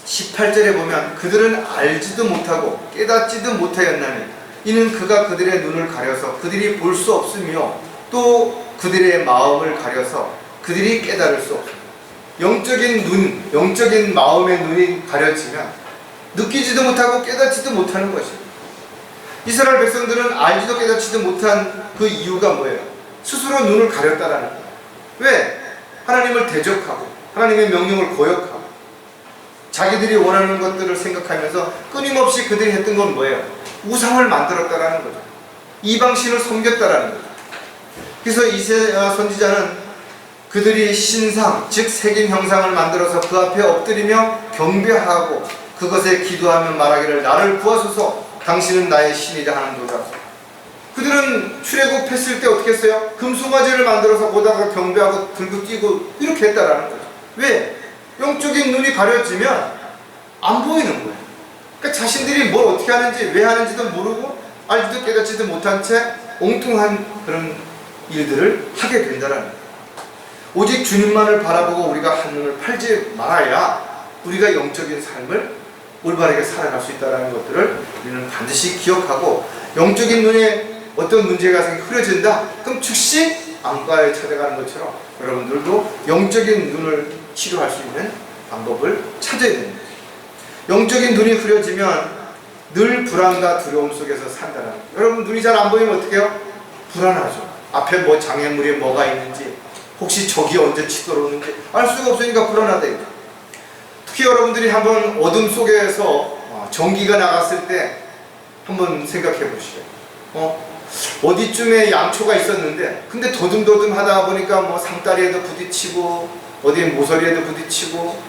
18절에 보면 그들은 알지도 못하고 깨닫지도 못하였나니 이는 그가 그들의 눈을 가려서 그들이 볼 수 없으며 또 그들의 마음을 가려서 그들이 깨달을 수 없습니다. 영적인 눈, 영적인 마음의 눈이 가려지면 느끼지도 못하고 깨닫지도 못하는 것입니다. 이스라엘 백성들은 알지도 깨닫지도 못한 그 이유가 뭐예요? 스스로 눈을 가렸다라는 거예요. 왜? 하나님을 대적하고 하나님의 명령을 거역하고 자기들이 원하는 것들을 생각하면서 끊임없이 그들이 했던 건 뭐예요? 우상을 만들었다라는 거죠. 이방신을 섬겼다라는 거죠. 그래서 이사야 선지자는 그들이 신상, 즉 새긴 형상을 만들어서 그 앞에 엎드리며 경배하고 그것에 기도하며 말하기를 나를 구하소서 당신은 나의 신이라 하는도다. 그들은 출애굽했을 때 어떻게 했어요? 금송아지를 만들어서 거기다가 경배하고 들고 뛰고 이렇게 했다라는 거죠. 왜? 영적인 눈이 가려지면 안 보이는 거예요. 그러니까 자신들이 뭘 어떻게 하는지 왜 하는지도 모르고 알지도 깨닫지도 못한 채 엉뚱한 그런 일들을 하게 된다는 거예요. 오직 주님만을 바라보고 우리가 한눈을 팔지 말아야 우리가 영적인 삶을 올바르게 살아갈 수 있다는 것들을 우리는 반드시 기억하고 영적인 눈에 어떤 문제가 흐려진다? 그럼 즉시 안과에 찾아가는 것처럼 여러분들도 영적인 눈을 치료할 수 있는 방법을 찾아야 됩니다. 영적인 눈이 흐려지면 늘 불안과 두려움 속에서 산다는 거예요. 여러분 눈이 잘 안 보이면 어떻게 해요? 불안하죠. 앞에 뭐 장애물이 뭐가 있는지 혹시 적이 언제 치들어오는지 알 수가 없으니까 불안하다. 특히 여러분들이 한번 어둠 속에서 전기가 나갔을 때 한번 생각해 보시죠. 어디쯤에 양초가 있었는데 근데 더듬더듬 하다 보니까 뭐 상다리에도 부딪히고 어디에 모서리에도 부딪히고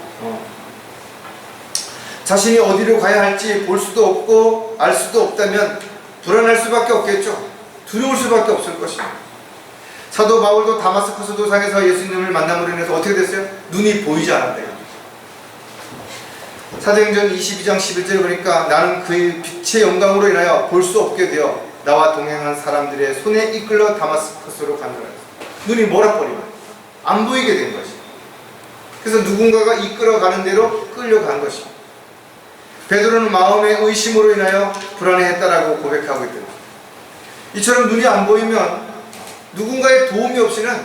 자신이 어디로 가야 할지 볼 수도 없고 알 수도 없다면 불안할 수밖에 없겠죠. 두려울 수밖에 없을 것입니다. 사도 바울도 다마스쿠스 도상에서 예수님을 만남으로 인해서 어떻게 됐어요? 눈이 보이지 않았대요. 사도행전 22장 11절에 보니까 나는 그의 빛의 영광으로 인하여 볼 수 없게 되어 나와 동행한 사람들의 손에 이끌려 다마스쿠스로 간다고 했어요. 눈이 모락버리고 안 보이게 된 것이에요. 그래서 누군가가 이끌어가는 대로 끌려간 것입니다. 베드로는 마음의 의심으로 인하여 불안해했다라고 고백하고 있더라고요. 이처럼 눈이 안 보이면 누군가의 도움이 없이는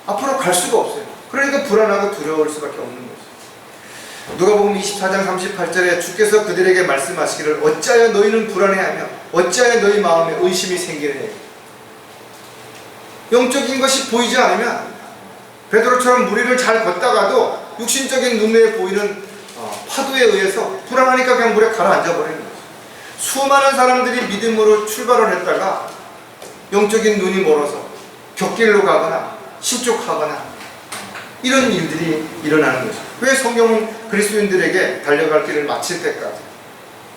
앞으로 갈 수가 없어요. 그러니까 불안하고 두려울 수밖에 없는 거죠. 누가복음 24장 38절에 주께서 그들에게 말씀하시기를 어찌하여 너희는 불안해하며 어찌하여 너희 마음에 의심이 생기느냐. 영적인 것이 보이지 않으면 베드로처럼 무리를 잘 걷다가도 육신적인 눈에 보이는 파도에 의해서 불안하니까 그냥 물에 가라앉아 버리는 거죠. 수많은 사람들이 믿음으로 출발을 했다가 영적인 눈이 멀어서 곁길로 가거나 실족하거나 이런 일들이 일어나는 거죠. 왜 성경은 그리스도인들에게 달려갈 길을 마칠 때까지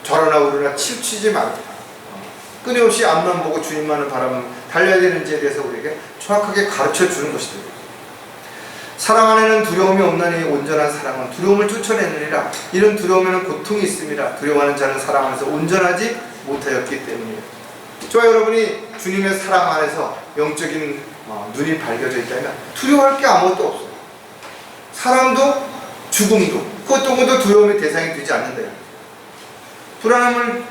좌로나 우로나 치우치지 말고 끊임없이 앞만 보고 주님만을 바라보면 달려야 되는지에 대해서 우리에게 정확하게 가르쳐 주는 것이다. 사랑 안에는 두려움이 없나니 온전한 사랑은 두려움을 쫓아내느니라. 이런 두려움에는 고통이 있습니다. 두려워하는 자는 사랑 안에서 온전하지 못하였기 때문이에요. 저와 여러분이 주님의 사랑 안에서 영적인 눈이 밝혀져 있다면 두려워할 게 아무것도 없어요. 사람도 죽음도 그 어떤 것도 두려움의 대상이 되지 않는다. 불안함을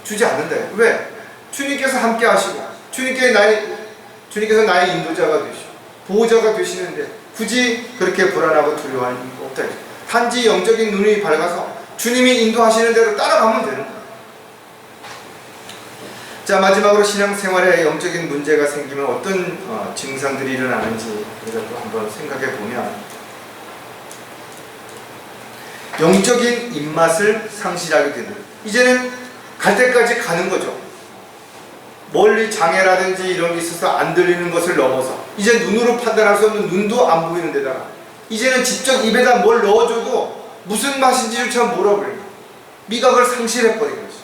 주지 않는다. 왜? 주님께서 함께 하시고 주님께서 나의 인도자가 되시고 보호자가 되시는데 굳이 그렇게 불안하고 두려워할 이유가 없다. 단지 영적인 눈이 밝아서 주님이 인도하시는 대로 따라가면 되는 거예요. 자, 마지막으로 신앙생활에 영적인 문제가 생기면 어떤 증상들이 일어나는지 우리가 또 한번 생각해 보면 영적인 입맛을 상실하게 되는, 이제는 갈 때까지 가는 거죠. 멀리 장애라든지 이런 게 있어서 안 들리는 것을 넘어서 이제 눈으로 판단할 수 없는 눈도 안 보이는 데다가 이제는 직접 입에다 뭘 넣어줘도 무슨 맛인지조차 몰라버려요. 미각을 상실해버린 거죠.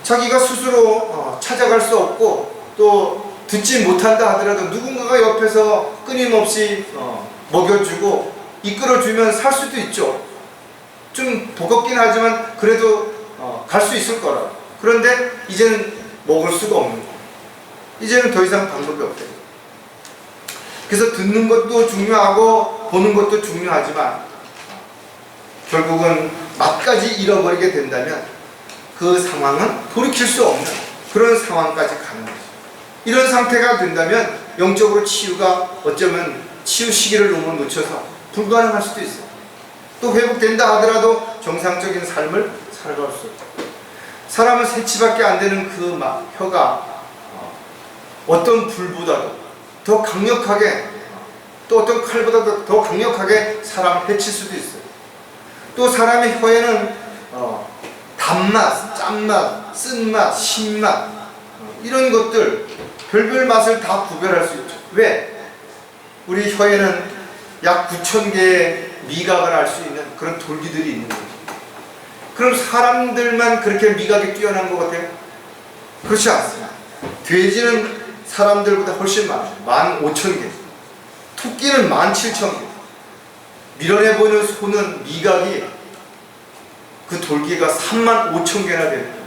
자기가 스스로 찾아갈 수 없고 또 듣지 못한다 하더라도 누군가가 옆에서 끊임없이 먹여주고 이끌어주면 살 수도 있죠. 좀 버겁긴 하지만 그래도 갈 수 있을 거라. 그런데 이제는 먹을 수가 없는 거예요. 이제는 더 이상 방법이 없대요. 그래서 듣는 것도 중요하고 보는 것도 중요하지만 결국은 맛까지 잃어버리게 된다면 그 상황은 돌이킬 수 없는 그런 상황까지 가는 거죠. 이런 상태가 된다면 영적으로 치유가 어쩌면 치유 시기를 너무 놓쳐서 불가능할 수도 있어요. 또 회복된다 하더라도 정상적인 삶을 살아갈 수 없고, 사람은 새치밖에 안 되는 그 혀가 어떤 불보다도 더 강력하게, 또 어떤 칼보다도 더 강력하게 사람을 해칠 수도 있어요. 또 사람의 혀에는 단맛, 짠맛, 쓴맛, 신맛 이런 것들 별별 맛을 다 구별할 수 있죠. 왜? 우리 혀에는 약 9,000개의 미각을 알 수 있는 그런 돌기들이 있는 거죠. 그럼 사람들만 그렇게 미각이 뛰어난 것 같아요? 그렇지 않습니다. 돼지는 사람들보다 훨씬 많아요. 15,000개. 토끼는 17,000개. 밀어내 보이는 소는 미각이 그 돌기가 35,000개나 되는 거예요.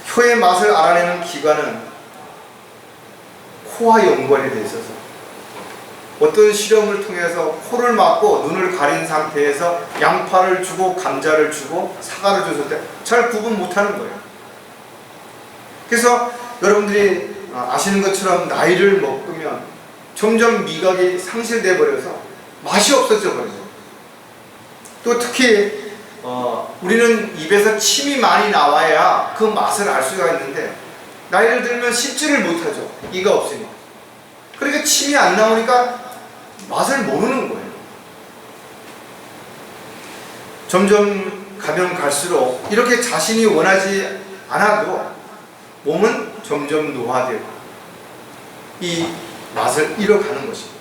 혀의 맛을 알아내는 기관은 코와 연관이 되어 있어서 어떤 실험을 통해서 코를 막고 눈을 가린 상태에서 양파를 주고 감자를 주고 사과를 줬을 때 잘 구분 못하는 거예요. 그래서 여러분들이 아시는 것처럼 나이를 먹으면 점점 미각이 상실돼 버려서 맛이 없어져 버리죠. 또 특히 우리는 입에서 침이 많이 나와야 그 맛을 알 수가 있는데 나이를 들면 씹지를 못하죠. 이가 없으니까. 그러니까 침이 안 나오니까 맛을 모르는 거예요. 점점 가면 갈수록 이렇게 자신이 원하지 않아도 몸은 점점 노화되고 이 맛을 잃어가는 것입니다.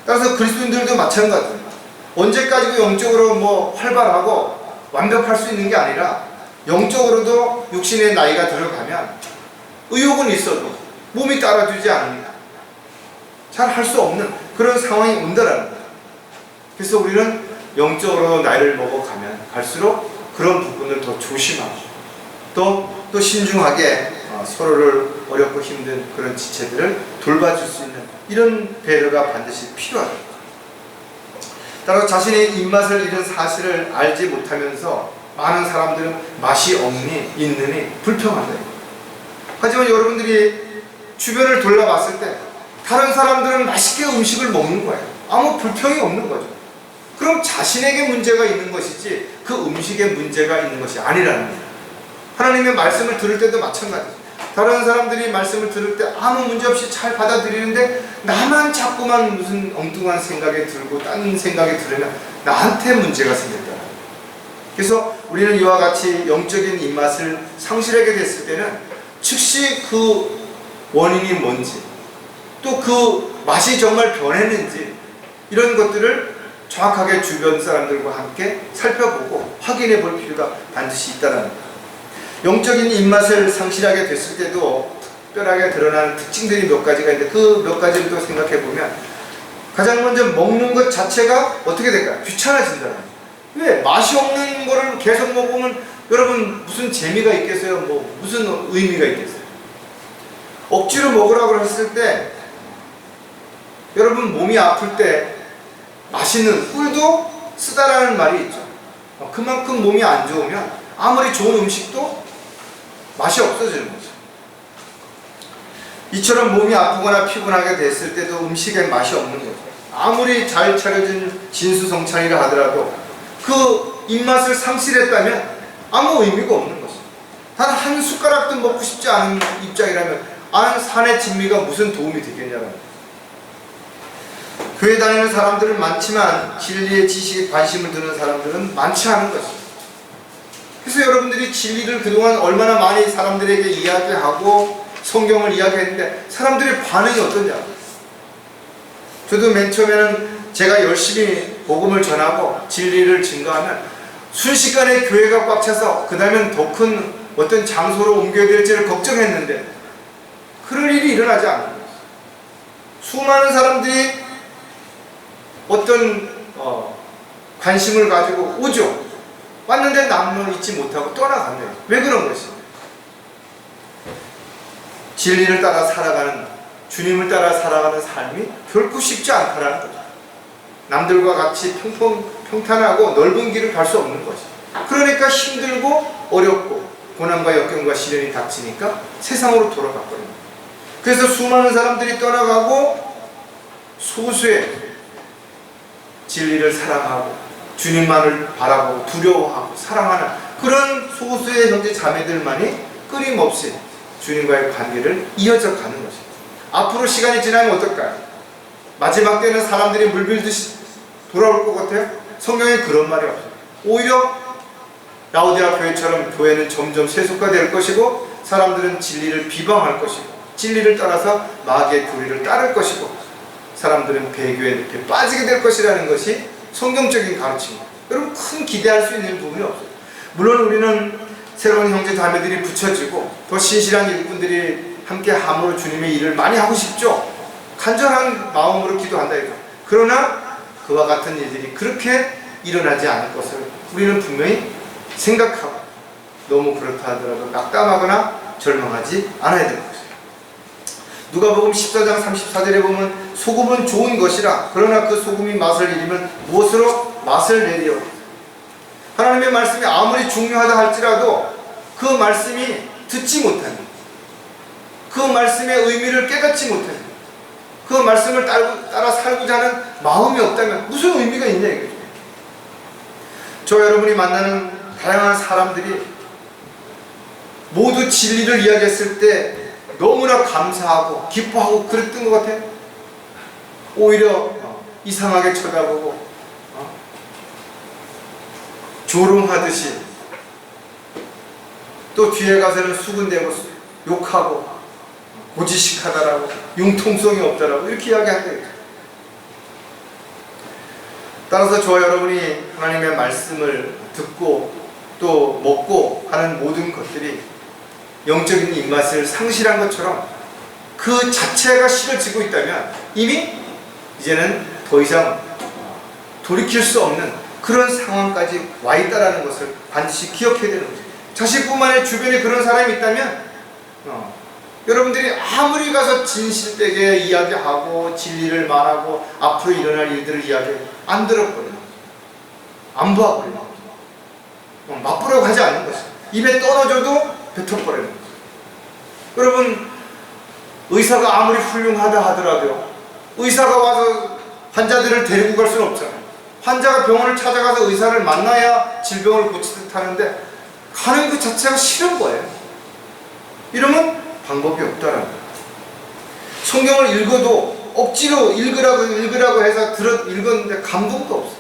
따라서 그리스도인들도 마찬가지입니다. 언제까지도 영적으로 활발하고 완벽할 수 있는 게 아니라 영적으로도 육신의 나이가 들어가면 의욕은 있어도 몸이 따라주지 않으니까 잘 할 수 없는 그런 상황이 온다라는 거예요. 그래서 우리는 영적으로 나이를 먹어가면 갈수록 그런 부분을 더 조심하고 또 신중하게 서로를 어렵고 힘든 그런 지체들을 돌봐줄 수 있는 이런 배려가 반드시 필요하다. 따라서 자신의 입맛을 잃은 사실을 알지 못하면서 많은 사람들은 맛이 없니 있느니 불평한다. 하지만 여러분들이 주변을 돌아봤을 때 다른 사람들은 맛있게 음식을 먹는 거예요. 아무 불평이 없는 거죠. 그럼 자신에게 문제가 있는 것이지 그 음식에 문제가 있는 것이 아니라는 거예요. 하나님의 말씀을 들을 때도 마찬가지죠. 다른 사람들이 말씀을 들을 때 아무 문제 없이 잘 받아들이는데 나만 자꾸만 무슨 엉뚱한 생각에 들고 딴 생각에 들으면 나한테 문제가 생겼다. 그래서 우리는 이와 같이 영적인 입맛을 상실하게 됐을 때는 즉시 그 원인이 뭔지 또 그 맛이 정말 변했는지 이런 것들을 정확하게 주변 사람들과 함께 살펴보고 확인해 볼 필요가 반드시 있다는 겁니다. 영적인 입맛을 상실하게 됐을 때도 특별하게 드러나는 특징들이 몇 가지가 있는데 그 몇 가지를 또 생각해 보면 가장 먼저 먹는 것 자체가 어떻게 될까요? 귀찮아진다는 거예요. 왜? 맛이 없는 거를 계속 먹으면 여러분 무슨 재미가 있겠어요? 무슨 의미가 있겠어요? 억지로 먹으라고 했을 때 여러분 몸이 아플 때 맛있는 꿀도 쓰다라는 말이 있죠. 그만큼 몸이 안 좋으면 아무리 좋은 음식도 맛이 없어지는 거죠. 이처럼 몸이 아프거나 피곤하게 됐을 때도 음식에 맛이 없는 거죠. 아무리 잘 차려진 진수성찬이라 하더라도 그 입맛을 상실했다면 아무 의미가 없는 것이죠. 단 한 숟가락도 먹고 싶지 않은 입장이라면 산의 진미가 무슨 도움이 되겠냐는 거예요. 교회 다니는 사람들은 많지만 진리의 지식에 관심을 두는 사람들은 많지 않은 것입니다. 그래서 여러분들이 진리를 그동안 얼마나 많이 사람들에게 이야기하고 성경을 이야기했는데 사람들의 반응이 어떠냐. 저도 맨 처음에는 제가 열심히 복음을 전하고 진리를 증거하면 순식간에 교회가 꽉 차서 그 다음엔 더 큰 어떤 장소로 옮겨야 될지를 걱정했는데 그럴 일이 일어나지 않는 거예요. 수많은 사람들이 어떤 관심을 가지고 오죠. 왔는데 남을 잊지 못하고 떠나간대요. 왜 그런 것입니까? 진리를 따라 살아가는, 주님을 따라 살아가는 삶이 결코 쉽지 않다라는 거죠. 남들과 같이 평탄하고 넓은 길을 갈 수 없는 거죠. 그러니까 힘들고 어렵고 고난과 역경과 시련이 닥치니까 세상으로 돌아갔거든요. 그래서 수많은 사람들이 떠나가고 소수의 진리를 사랑하고 주님만을 바라보고 두려워하고 사랑하는 그런 소수의 형제 자매들만이 끊임없이 주님과의 관계를 이어져 가는 것입니다. 앞으로 시간이 지나면 어떨까요? 마지막 때는 사람들이 물밀듯이 돌아올 것 같아요? 성경에 그런 말이 없어요. 오히려 라오디아 교회처럼 교회는 점점 세속화될 것이고 사람들은 진리를 비방할 것이고 진리를 따라서 마귀의 교리를 따를 것이고 사람들은 배교에 이렇게 빠지게 될 것이라는 것이 성경적인 가르침입니다. 여러분 큰 기대할 수 있는 부분이 없어요. 물론 우리는 새로운 형제 자매들이 붙여지고 더 신실한 일꾼들이 함께 함으로 주님의 일을 많이 하고 싶죠. 간절한 마음으로 기도한다 이거. 그러나 그와 같은 일들이 그렇게 일어나지 않을 것을 우리는 분명히 생각하고 너무 그렇다 하더라도 낙담하거나 절망하지 않아야 되는 것이에요. 누가복음 14장 34절에 보면 소금은 좋은 것이라 그러나 그 소금이 맛을 잃으면 무엇으로 맛을 내리요. 하나님의 말씀이 아무리 중요하다 할지라도 그 말씀이 듣지 못하는, 그 말씀의 의미를 깨닫지 못하는, 그 말씀을 따라 살고자 하는 마음이 없다면 무슨 의미가 있냐 이거죠. 저 여러분이 만나는 다양한 사람들이 모두 진리를 이야기했을 때 너무나 감사하고 기뻐하고 그랬던 것 같아요. 오히려 이상하게 쳐다보고 조롱하듯이 또 뒤에 가서는 수군대고 욕하고 고지식하다라고 융통성이 없다라고 이렇게 이야기한대요. 따라서 저와 여러분이 하나님의 말씀을 듣고 또 먹고 하는 모든 것들이 영적인 입맛을 상실한 것처럼 그 자체가 싫어지고 있다면 이미 이제는 더 이상 돌이킬 수 없는 그런 상황까지 와 있다는 것을 반드시 기억해야 되는 거죠. 자식뿐만 아니라 주변에 그런 사람이 있다면 여러분들이 아무리 가서 진실되게 이야기하고 진리를 말하고 앞으로 일어날 일들을 이야기해도 안 들어버려요. 안 봐버려요. 맛보려고 하지 않는 것이죠. 입에 떨어져도 뱉어버리는 거죠. 여러분 의사가 아무리 훌륭하다 하더라도 의사가 와서 환자들을 데리고 갈 수는 없잖아요. 환자가 병원을 찾아가서 의사를 만나야 질병을 고치듯 하는데 가는 그 자체가 싫은 거예요. 이러면 방법이 없다라는 거예요. 성경을 읽어도 억지로 읽으라고 해서 읽었는데 감동도 없어요.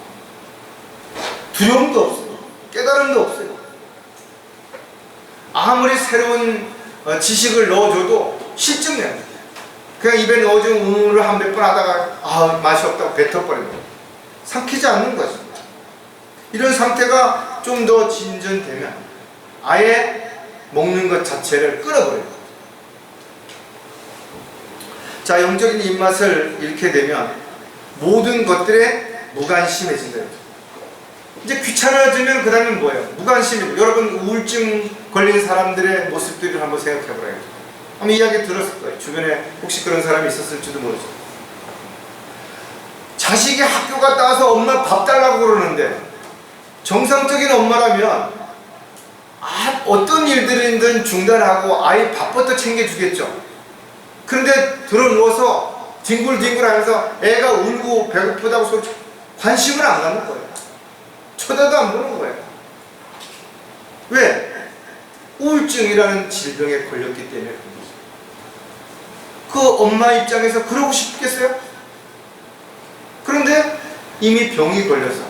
두려움도 없어요. 깨달음도 없어요. 아무리 새로운 지식을 넣어줘도 실증내요. 그냥 입에 넣어준 우물을 한 몇 번 하다가 맛이 없다고 뱉어버리는 거예요. 삼키지 않는 거죠. 이런 상태가 좀 더 진전되면 아예 먹는 것 자체를 끊어버려요. 자, 영적인 입맛을 잃게 되면 모든 것들에 무관심해진다. 이제 귀찮아지면 그 다음에 뭐예요? 무관심이고. 여러분 우울증 걸린 사람들의 모습들을 한번 생각해보라요. 한번 이야기 들었을 거예요. 주변에 혹시 그런 사람이 있었을지도 모르죠. 자식이 학교 갔다 와서 엄마 밥 달라고 그러는데 정상적인 엄마라면 어떤 일들이든 중단하고 아이 밥부터 챙겨주겠죠. 그런데 들어 누워서 뒹굴뒹굴 하면서 애가 울고 배고프다고 소리 관심을 안 갖는 거예요. 쳐다도 안 보는 거예요. 왜? 우울증이라는 질병에 걸렸기 때문에 그런 거죠. 그 엄마 입장에서 그러고 싶겠어요? 그런데 이미 병이 걸려서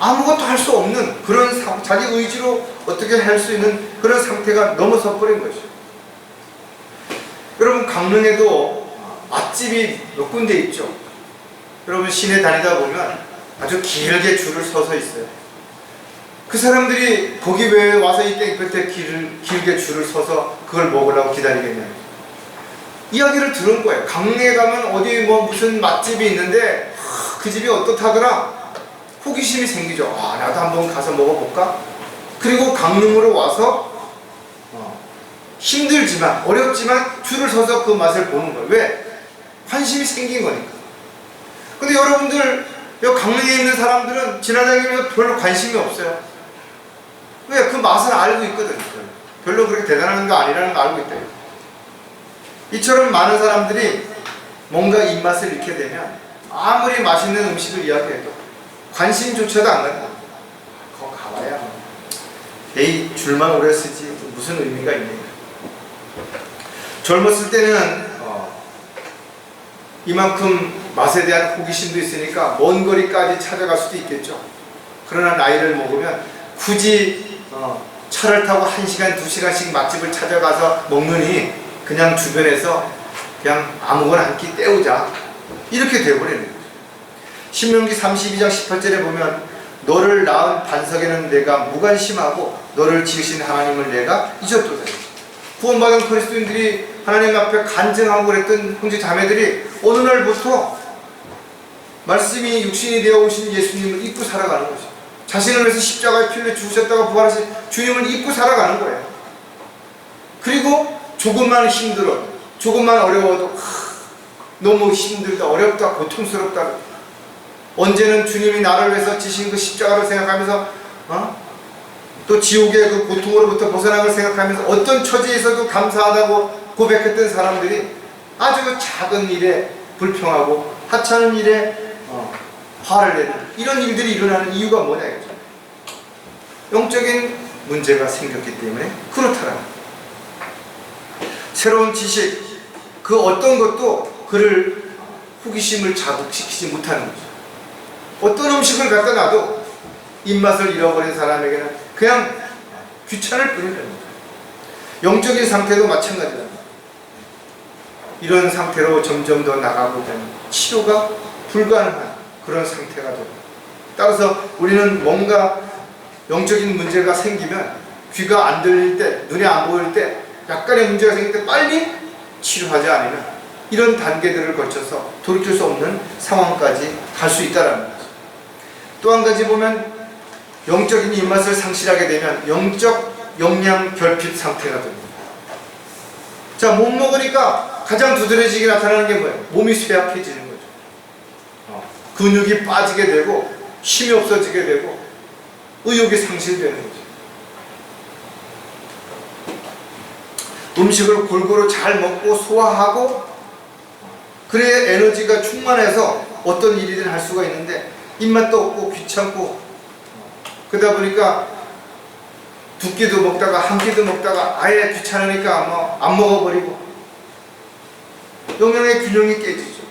아무것도 할 수 없는 그런 자기 의지로 어떻게 할 수 있는 그런 상태가 넘어서 버린 거죠. 여러분, 강릉에도 맛집이 몇 군데 있죠. 여러분, 시내 다니다 보면 아주 길게 줄을 서서 있어요. 그 사람들이 거기 왜 와서 이때 그때 길게 줄을 서서 그걸 먹으려고 기다리겠냐고 이야기를 들은 거예요. 강릉에 가면 어디 뭐 무슨 맛집이 있는데 그 집이 어떻다더라. 호기심이 생기죠. 나도 한번 가서 먹어볼까? 그리고 강릉으로 와서 힘들지만 어렵지만 줄을 서서 그 맛을 보는 거예요. 왜? 관심이 생긴 거니까. 근데 여러분들, 여기 강릉에 있는 사람들은 지나다니면서 별로 관심이 없어요. 왜? 그 맛을 알고 있거든요. 별로 그렇게 대단한 거 아니라는 거 알고 있다. 이처럼 많은 사람들이 뭔가 입맛을 잃게 되면 아무리 맛있는 음식을 이야기해도 관심조차도 안 갖는 거예요. 그거 가봐야 에이, 줄만 오래 쓰지 무슨 의미가 있냐. 젊었을 때는 이만큼 맛에 대한 호기심도 있으니까 먼 거리까지 찾아갈 수도 있겠죠. 그러나 나이를 먹으면 굳이 차를 타고 1시간, 2시간씩 맛집을 찾아가서 먹느니 그냥 주변에서 그냥 아무거나 한 끼 때우자, 이렇게 되어버리는 거죠. 신명기 32장 18절에 보면 너를 낳은 반석에는 내가 무관심하고 너를 지으신 하나님을 내가 잊었도다. 구원받은 그리스도인들이 하나님 앞에 간증하고 그랬던 형제 자매들이 어느 날부터 말씀이 육신이 되어 오신 예수님을 잊고 살아가는 거죠. 자신을 위해서 십자가에 피 흘려 죽으셨다가 부활하신 주님을 잊고 살아가는 거예요. 그리고 조금만 힘들어, 조금만 어려워도 너무 힘들다, 어렵다, 고통스럽다, 언제는 주님이 나를 위해서 지신 그 십자가를 생각하면서 또 지옥의 그 고통으로부터 벗어난 걸 생각하면서 어떤 처지에서도 감사하다고 고백했던 사람들이 아주 작은 일에 불평하고 하찮은 일에 화를 내는 이런 일들이 일어나는 이유가 뭐냐 이거죠. 영적인 문제가 생겼기 때문에 그렇더라. 새로운 지식, 그 어떤 것도 그를 호기심을 자극시키지 못하는 거죠. 어떤 음식을 갖다 놔도 입맛을 잃어버린 사람에게는 그냥 귀찮을 뿐이라는 거죠. 영적인 상태도 마찬가지다. 이런 상태로 점점 더 나가고 되는 치료가 불가능한 그런 상태가 됩니다. 따라서 우리는 뭔가 영적인 문제가 생기면 귀가 안 들릴 때, 눈에 안 보일 때, 약간의 문제가 생길 때 빨리 치료하지 않으면 이런 단계들을 거쳐서 돌이킬 수 없는 상황까지 갈 수 있다는 거죠. 또 한 가지 보면 영적인 입맛을 상실하게 되면 영적 영양 결핍 상태가 됩니다. 자, 못 먹으니까 가장 두드러지게 나타나는 게 뭐예요? 몸이 쇠약해지는 거죠. 근육이 빠지게 되고 힘이 없어지게 되고 의욕이 상실되는 거죠. 음식을 골고루 잘 먹고 소화하고 그래야 에너지가 충만해서 어떤 일이든 할 수가 있는데 입맛도 없고 귀찮고 그러다 보니까 두 끼도 먹다가 한 끼도 먹다가 아예 귀찮으니까 뭐 안 먹어버리고 영양의 균형이 깨지죠.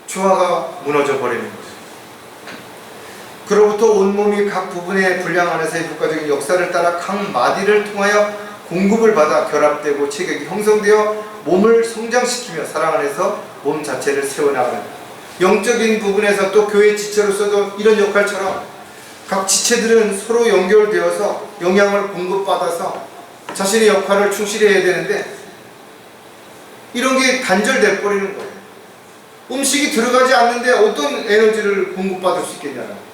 조화가 무너져 버리는 거죠. 그로부터 온몸이 각 부분의 분량 안에서의 효과적인 역사를 따라 각 마디를 통하여 공급을 받아 결합되고 체격이 형성되어 몸을 성장시키며 사랑 안에서 몸 자체를 세워나가는, 영적인 부분에서 또 교회 지체로서도 이런 역할처럼 각 지체들은 서로 연결되어서 영향을 공급받아서 자신의 역할을 충실히 해야 되는데 이런 게 단절돼 버리는 거예요. 음식이 들어가지 않는데 어떤 에너지를 공급받을 수 있겠냐는.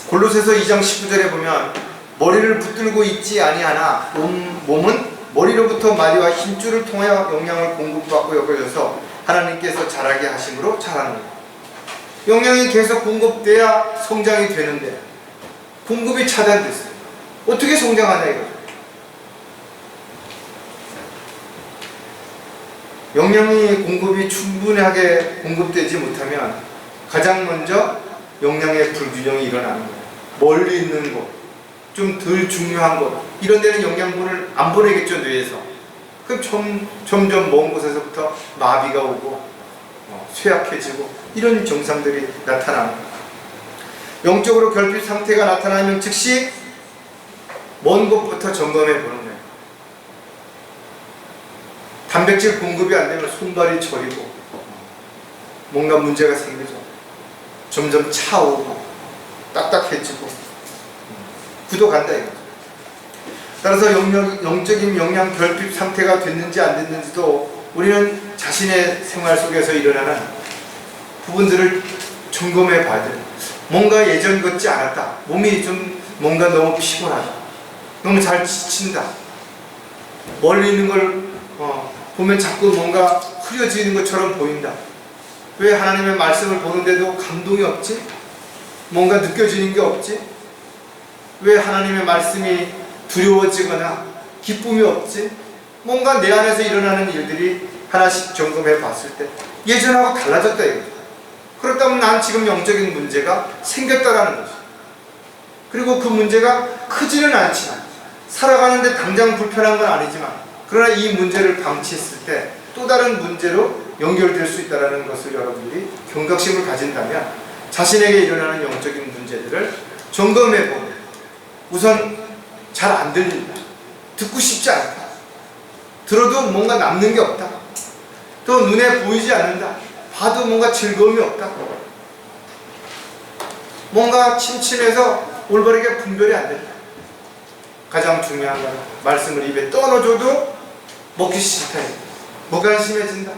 골로새서 2장 19절에 보면 머리를 붙들고 있지 아니하나 몸은 머리로부터 마디와 힘줄을 통하여 영양을 공급받고 엮어져서 하나님께서 자라게 하심으로 자라는 거예요. 영양이 계속 공급돼야 성장이 되는데 공급이 차단됐어요. 어떻게 성장하냐 이거죠. 영양이 공급이 충분하게 공급되지 못하면 가장 먼저 영양의 불균형이 일어나는 거예요. 멀리 있는 것, 좀 덜 중요한 것, 이런 데는 영양분을 안 보내겠죠, 뇌에서. 그럼 점점 먼 곳에서부터 마비가 오고 쇠약해지고 이런 증상들이 나타납니다. 영적으로 결핍 상태가 나타나면 즉시 먼 곳부터 점검해 보는 거예요. 단백질 공급이 안 되면 손발이 저리고 뭔가 문제가 생기죠. 점점 차오고 딱딱해지고 굳어간다 이거죠. 따라서 영적인 영양 결핍 상태가 됐는지 안 됐는지도 우리는 자신의 생활 속에서 일어나는 부분들을 점검해 봐야 돼요. 뭔가 예전 같지 않았다. 몸이 좀 뭔가 너무 피곤하다. 너무 잘 지친다. 멀리 있는 걸 보면 자꾸 뭔가 흐려지는 것처럼 보인다. 왜 하나님의 말씀을 보는데도 감동이 없지? 뭔가 느껴지는 게 없지? 왜 하나님의 말씀이 두려워지거나 기쁨이 없지? 뭔가 내 안에서 일어나는 일들이 하나씩 점검해 봤을 때 예전하고 달라졌다 이거죠. 그렇다면 난 지금 영적인 문제가 생겼다라는 거죠. 그리고 그 문제가 크지는 않지만 살아가는데 당장 불편한 건 아니지만 그러나 이 문제를 방치했을 때 또 다른 문제로 연결될 수 있다는 것을 여러분들이 경각심을 가진다면 자신에게 일어나는 영적인 문제들을 점검해보고 우선 잘 안 들린다. 듣고 싶지 않다. 들어도 뭔가 남는 게 없다. 또 눈에 보이지 않는다. 봐도 뭔가 즐거움이 없다. 뭔가 침침해서 올바르게 분별이 안 된다. 가장 중요한 건 말씀을 입에 떠넣어줘도 먹기 싫다. 무관심해진다.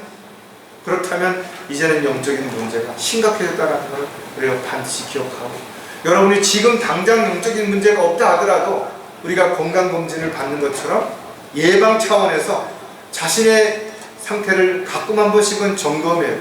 그렇다면 이제는 영적인 문제가 심각해졌다는 걸 우리가 반드시 기억하고 여러분이 지금 당장 영적인 문제가 없다 하더라도 우리가 건강검진을 받는 것처럼 예방 차원에서 자신의 상태를 가끔 한 번씩은 점검해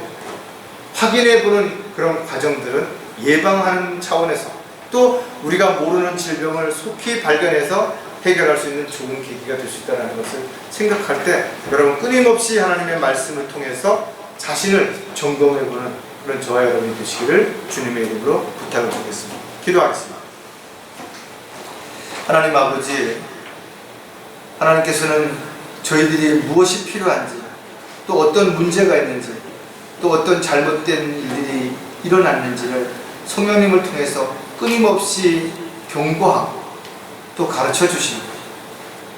확인해보는 그런 과정들은 예방하는 차원에서 또 우리가 모르는 질병을 속히 발견해서 해결할 수 있는 좋은 계기가 될 수 있다는 것을 생각할 때 여러분 끊임없이 하나님의 말씀을 통해서 자신을 점검해보는 그런 저와 여러분이 되시기를 주님의 이름으로 부탁을 드리겠습니다. 기도하겠습니다. 하나님 아버지, 하나님께서는 저희들이 무엇이 필요한지 또 어떤 문제가 있는지 또 어떤 잘못된 일들이 일어났는지를 성령님을 통해서 끊임없이 경고하고 또 가르쳐 주십니다.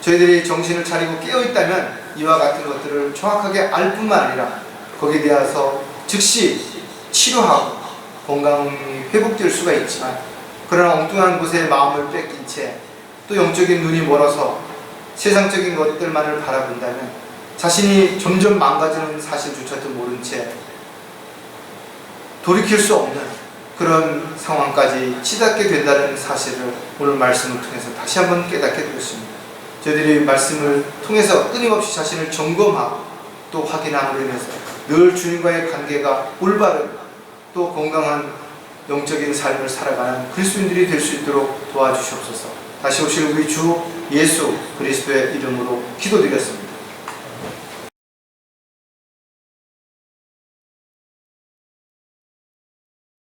저희들이 정신을 차리고 깨어있다면 이와 같은 것들을 정확하게 알 뿐만 아니라 거기에 대해서 즉시 치료하고 건강이 회복될 수가 있지만 그러나 엉뚱한 곳에 마음을 뺏긴 채 또 영적인 눈이 멀어서 세상적인 것들만을 바라본다면 자신이 점점 망가지는 사실조차도 모른 채 돌이킬 수 없는 그런 상황까지 치닫게 된다는 사실을 오늘 말씀을 통해서 다시 한번 깨닫게 되었습니다. 저희들이 말씀을 통해서 끊임없이 자신을 점검하고 또 확인함으로 인해서 늘 주님과의 관계가 올바른 또 건강한 영적인 삶을 살아가는 그리스도인들이 될 수 있도록 도와주시옵소서. 다시 오실 우리 주 예수 그리스도의 이름으로 기도드렸습니다.